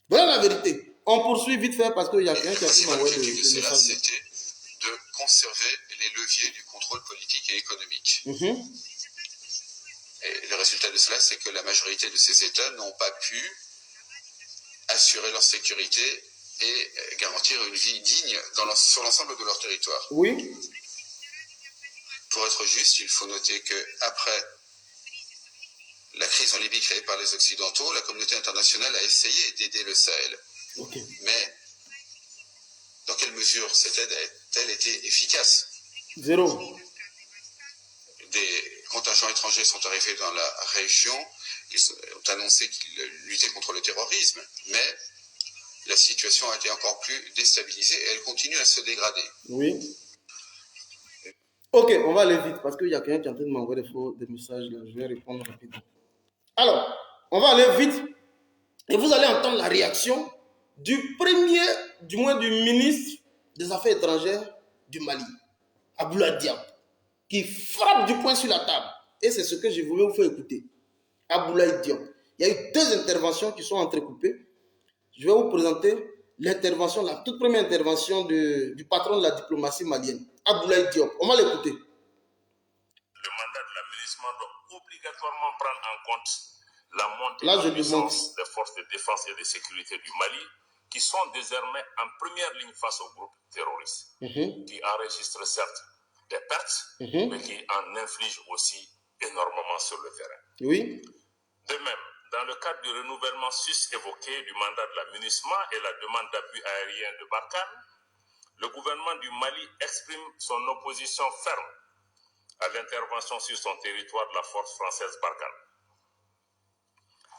Voilà la vérité. On poursuit vite fait parce qu'il y a quelqu'un qui a pu m'envoyer des messages. C'était de conserver les leviers du contrôle politique et économique. Et le résultat de cela, c'est que la majorité de ces États n'ont pas pu assurer leur sécurité et garantir une vie digne sur l'ensemble de leur territoire. Oui. Pour être juste, il faut noter qu'après la crise en Libye créée par les Occidentaux, la communauté internationale a essayé d'aider le Sahel. Okay. Mais dans quelle mesure cette aide a-t-elle été efficace? Zéro. Des contingents étrangers sont arrivés dans la région, ils ont annoncé qu'ils luttaient contre le terrorisme, mais la situation a été encore plus déstabilisée et elle continue à se dégrader. Oui. Ok, on va aller vite parce qu'il y a quelqu'un qui est en train de m'envoyer des messages là. Je vais répondre rapidement. Alors, on va aller vite et vous allez entendre la réaction du ministre des Affaires étrangères du Mali, Abdoulaye Diop, qui frappe du poing sur la table. Et c'est ce que je voulais vous faire écouter. Abdoulaye Diop. Il y a eu 2 interventions qui sont entrecoupées. Je vais vous présenter l'intervention, la toute première intervention du patron de la diplomatie malienne, Abdoulaye Diop. On va l'écouter. Le mandat de l'aménagement doit obligatoirement prendre en compte la montée Là, en puissance des forces de défense et de sécurité du Mali, qui sont désormais en première ligne face aux groupes terroristes, qui enregistrent certes des pertes, mais qui en infligent aussi énormément sur le terrain. Oui. De même, dans le cadre du renouvellement sus-évoqué du mandat de l'aménagement et la demande d'appui aérien de Barkhane, le gouvernement du Mali exprime son opposition ferme à l'intervention sur son territoire de la force française Barkhane.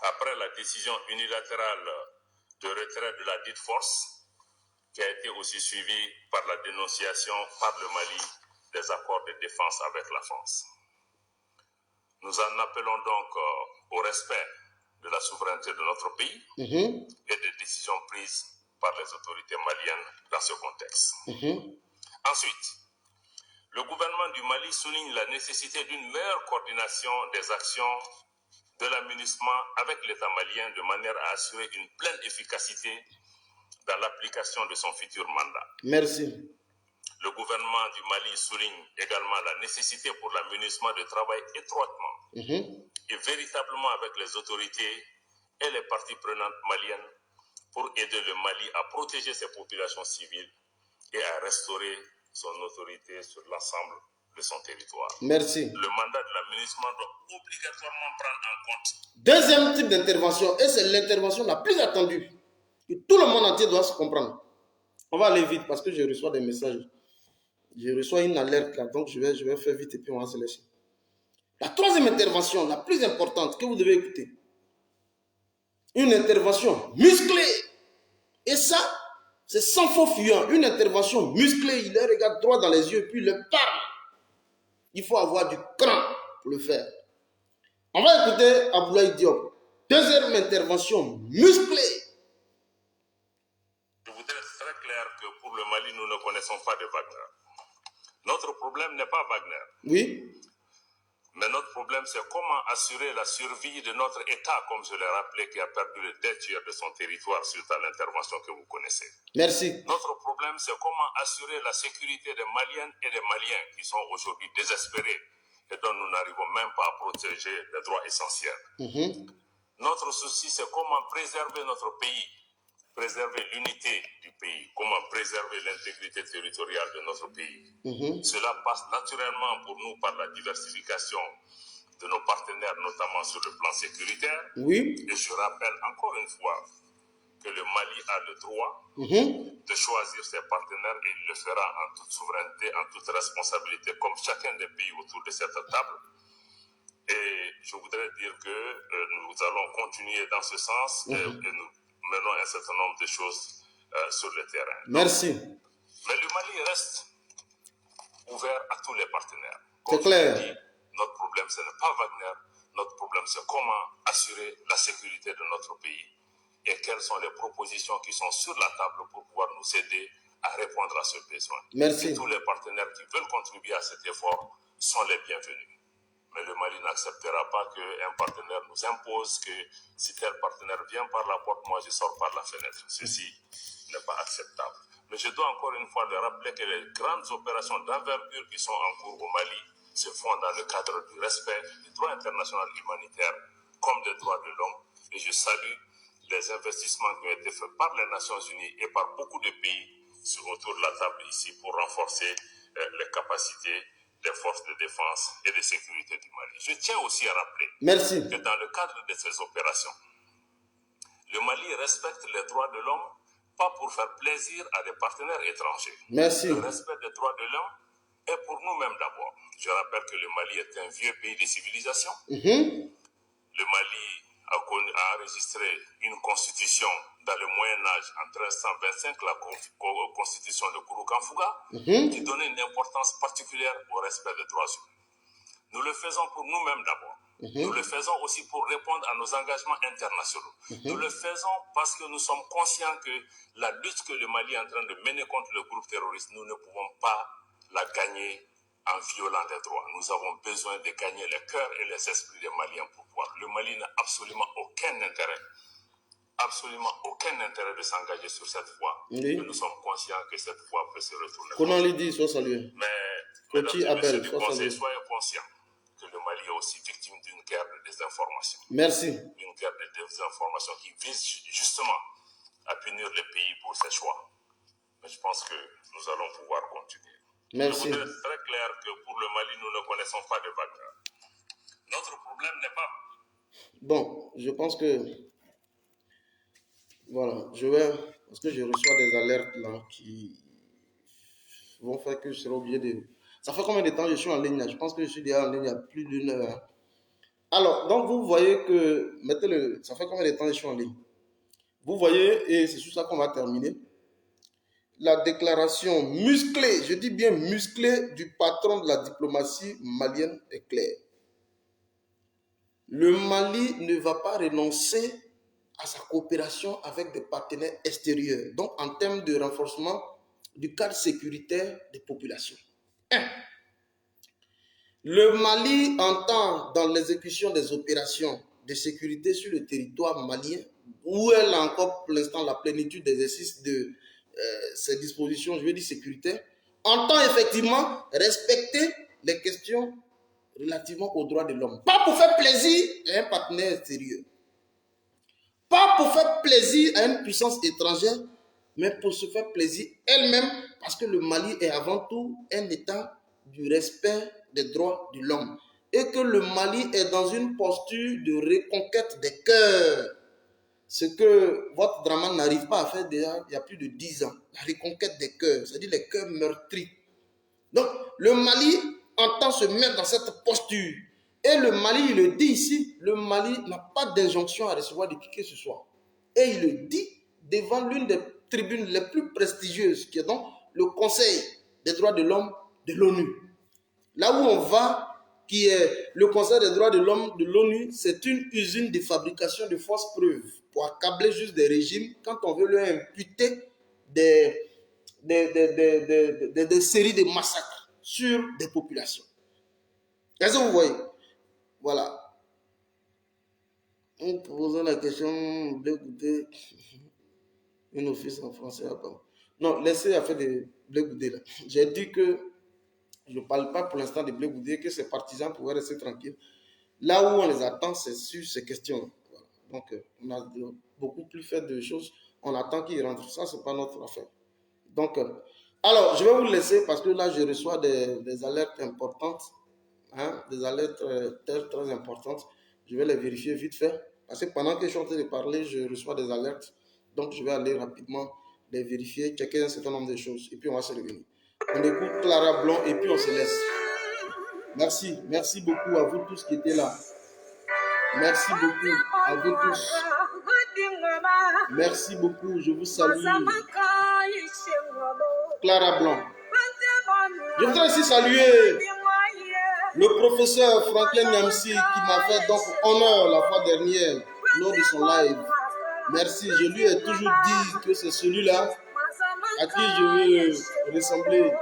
Après la décision unilatérale de retrait de la dite force, qui a été aussi suivie par la dénonciation par le Mali des accords de défense avec la France. Nous en appelons donc au respect de la souveraineté de notre pays et des décisions prises par les autorités maliennes dans ce contexte. Ensuite, le gouvernement du Mali souligne la nécessité d'une meilleure coordination des actions de l'aménagement avec l'État malien de manière à assurer une pleine efficacité dans l'application de son futur mandat. Merci. Le gouvernement du Mali souligne également la nécessité pour l'aménagement de travailler étroitement et véritablement avec les autorités et les parties prenantes maliennes pour aider le Mali à protéger ses populations civiles et à restaurer son autorité sur l'ensemble de son territoire. Merci. Le mandat de l'aménagement doit obligatoirement prendre en compte. Deuxième type d'intervention, et c'est l'intervention la plus attendue, que tout le monde entier doit se comprendre. On va aller vite parce que je reçois des messages. Je reçois une alerte là, donc je vais faire vite et puis on va se laisser. La troisième intervention, la plus importante que vous devez écouter, une intervention musclée. Et ça, c'est sans faux fuyant. Une intervention musclée, il les regarde droit dans les yeux, puis il le parle. Il faut avoir du cran pour le faire. On va écouter Abdoulaye Diop. Deuxième intervention musclée. Je voudrais être très clair que pour le Mali, nous ne connaissons pas de Wagner. Notre problème n'est pas Wagner. Oui. Mais notre problème, c'est comment assurer la survie de notre État, comme je l'ai rappelé, qui a perdu le 2/3 de son territoire suite à l'intervention que vous connaissez. Merci. Notre problème, c'est comment assurer la sécurité des Maliennes et des Maliens qui sont aujourd'hui désespérés et dont nous n'arrivons même pas à protéger les droits essentiels. Notre souci, c'est comment préserver notre pays, préserver l'unité du pays, comment préserver l'intégrité territoriale de notre pays. Cela passe naturellement pour nous par la diversification de nos partenaires, notamment sur le plan sécuritaire. Oui. Et je rappelle encore une fois que le Mali a le droit de choisir ses partenaires et il le fera en toute souveraineté, en toute responsabilité, comme chacun des pays autour de cette table. Et je voudrais dire que nous allons continuer dans ce sens et nous menons un certain nombre de choses sur le terrain. Merci. Mais le Mali reste ouvert à tous les partenaires. C'est clair. Dit, notre problème, ce n'est pas Wagner. Notre problème, c'est comment assurer la sécurité de notre pays et quelles sont les propositions qui sont sur la table pour pouvoir nous aider à répondre à ce besoin. Merci. Et tous les partenaires qui veulent contribuer à cet effort sont les bienvenus. Mais le Mali n'acceptera pas qu'un partenaire nous impose que si tel partenaire vient par la porte, moi je sors par la fenêtre. Ceci n'est pas acceptable. Mais je dois encore une fois le rappeler que les grandes opérations d'envergure qui sont en cours au Mali se font dans le cadre du respect du droit international humanitaire comme des droits de l'homme. Et je salue les investissements qui ont été faits par les Nations Unies et par beaucoup de pays autour de la table ici pour renforcer les capacités des forces de défense et de sécurité du Mali. Je tiens aussi à rappeler que dans le cadre de ces opérations, le Mali respecte les droits de l'homme, pas pour faire plaisir à des partenaires étrangers. Merci. Le respect des droits de l'homme est pour nous-mêmes d'abord. Je rappelle que le Mali est un vieux pays de civilisation. Le Mali a enregistré une constitution dans le Moyen-Âge en 1325, la constitution de Kouroukanfouga, qui donnait une importance particulière au respect des droits humains. Nous le faisons pour nous-mêmes d'abord. Nous le faisons aussi pour répondre à nos engagements internationaux. Nous le faisons parce que nous sommes conscients que la lutte que le Mali est en train de mener contre le groupe terroriste, nous ne pouvons pas la gagner en violant les droits. Nous avons besoin de gagner les cœurs et les esprits des Maliens pour pouvoir. Le Mali n'a absolument aucun intérêt absolument aucun intérêt de s'engager sur cette voie. Oui. Nous sommes conscients que cette voie peut se retourner. Qu'on lui dit, soit salué. Mais, Coty mesdames et messieurs Abel, du soit Conseil, salué. soyez conscients que le Mali est aussi victime d'une guerre de désinformation. Merci. Une guerre de désinformation qui vise justement à punir le pays pour ses choix. Mais je pense que nous allons pouvoir continuer. Merci. Je voudrais être très clair que pour le Mali, nous ne connaissons pas de Wagner. Notre problème n'est pas... Bon, je pense que... Voilà, je vais... Parce que je reçois des alertes là qui vont faire que je serai obligé de... Ça fait combien de temps je suis en ligne là? Je pense que je suis déjà en ligne il y a plus d'une heure. Alors, donc vous voyez que... Mettez-le... Ça fait combien de temps je suis en ligne? Vous voyez, et c'est sur ça qu'on va terminer, la déclaration musclée, je dis bien musclée, du patron de la diplomatie malienne est claire. Le Mali ne va pas renoncer à sa coopération avec des partenaires extérieurs, donc en termes de renforcement du cadre sécuritaire des populations. 1. Le Mali entend dans l'exécution des opérations de sécurité sur le territoire malien, où elle a encore pour l'instant la plénitude d'exercice de ces dispositions, je veux dire sécuritaires, entend effectivement respecter les questions relativement aux droits de l'homme. Pas pour faire plaisir à un partenaire extérieur, pas pour faire plaisir à une puissance étrangère, mais pour se faire plaisir elle-même, parce que le Mali est avant tout un État du respect des droits de l'homme et que le Mali est dans une posture de reconquête des cœurs. Ce que votre Draman n'arrive pas à faire déjà il y a plus de 10 ans. La reconquête des cœurs, c'est-à-dire les cœurs meurtris. Donc, le Mali entend se mettre dans cette posture. Et le Mali, il le dit ici, le Mali n'a pas d'injonction à recevoir de qui que ce soit. Et il le dit devant l'une des tribunes les plus prestigieuses, qui est donc le Conseil des droits de l'homme de l'ONU. Là où on va, qui est le Conseil des droits de l'homme de l'ONU, c'est une usine de fabrication de fausses preuves pour accabler juste des régimes quand on veut leur imputer des séries de massacres sur des populations. Est-ce que vous voyez? Voilà. On pose la question, d'écouter une office en français. Non, laissez affaire de Blé Goudé là. J'ai dit que je ne parle pas pour l'instant de Blé Goudé, que ses partisans pourraient rester tranquilles. Là où on les attend, c'est sur ces questions. Voilà. Donc, on a beaucoup plus fait de choses. On attend qu'ils rentrent. Ça, ce n'est pas notre affaire. Donc, alors, je vais vous laisser parce que là, je reçois des alertes importantes. Hein, des alertes très, très importantes. Je vais les vérifier vite fait. Parce que pendant que je suis en train de parler, je reçois des alertes. Donc, je vais aller rapidement les vérifier, checker un certain nombre de choses. Et puis, on va se revenir. On écoute Clara Blanc et puis on se laisse. Merci. Merci beaucoup à vous tous qui étaient là. Merci beaucoup à vous tous. Merci beaucoup. Je vous salue. Clara Blanc. Je voudrais aussi saluer le professeur Franklin Nyamsi qui m'a fait donc honneur la fois dernière lors de son live. Merci. Je lui ai toujours dit que c'est celui-là à qui je veux ressembler.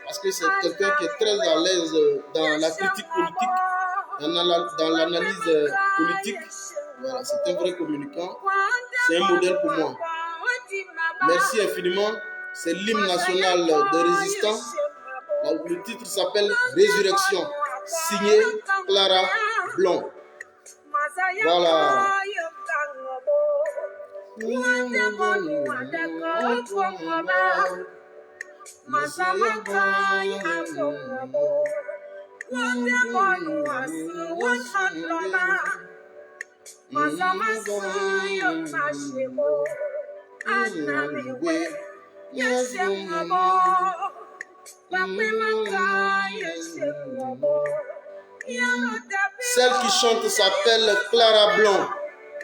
Parce que c'est quelqu'un qui est très à l'aise dans la critique politique, dans l'analyse politique. Voilà, c'est un vrai communicant. C'est un modèle pour moi. Merci infiniment. C'est l'hymne national des résistants. Le titre s'appelle Résurrection, signé Clara Blanc. Voilà. Celle qui chante s'appelle Clara Blanc.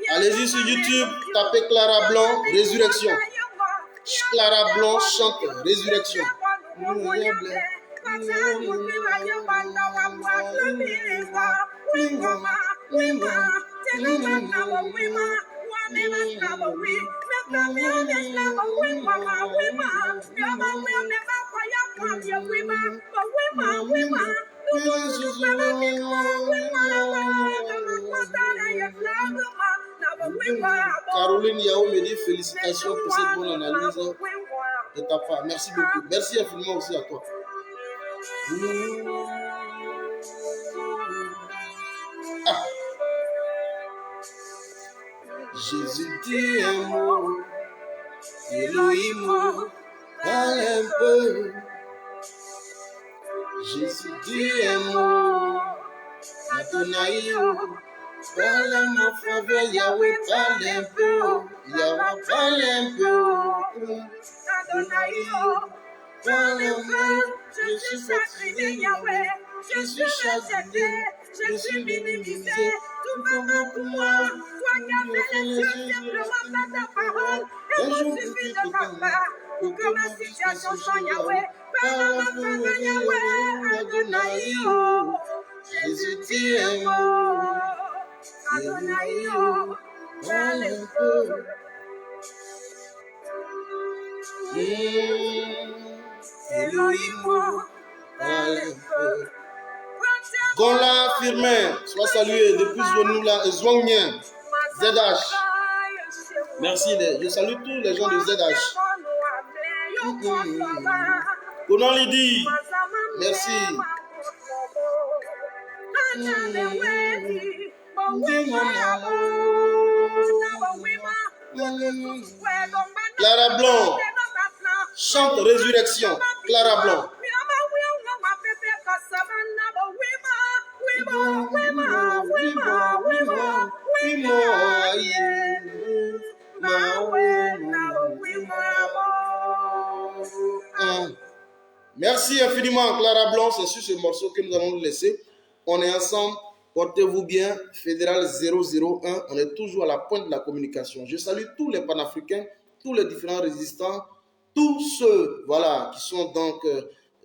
Allez-y sur YouTube, tapez Clara Blanc, Résurrection. Clara Blanc chante Résurrection. Caroline Yao me dit félicitations pour cette bonne analyse de ta part. Merci beaucoup. Merci infiniment aussi à toi. Ah. Jésus dit un mot, Elohim parle un peu. Jésus dit un mot, Adonai parle à ma faveur, Yahweh parle un peu, Yahweh parle un peu, Adonai parle un peu. Je suis fatigué, Yahweh, je suis chagriné, je suis minimisé. Tout va mal pour moi, toi qui as fait les yeux simplement par ta parole. Et il me suffit de ta part pour que ma situation change, Yahweh. Parle à ma faveur, Yahweh, Adonai. Jésus dit un mot, Adonai, parle un peu. Elohim, parle un peu. Gonla Firmin, sois salué depuis Zouangnien, ZH. Merci, je salue tous les gens de ZH. Conan Lydie, merci. Clara Blanc, chante Résurrection, Clara Blanc. Merci infiniment Clara Blanc, c'est sur ce morceau que nous allons nous laisser. On est ensemble, portez-vous bien, Fédéral 001, on est toujours à la pointe de la communication. Je salue tous les panafricains, tous les différents résistants, tous ceux voilà, qui sont donc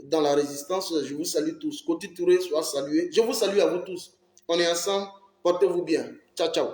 dans la résistance, je vous salue tous. Côté Touré, sois salué. Je vous salue à vous tous. On est ensemble, portez-vous bien. Ciao, ciao.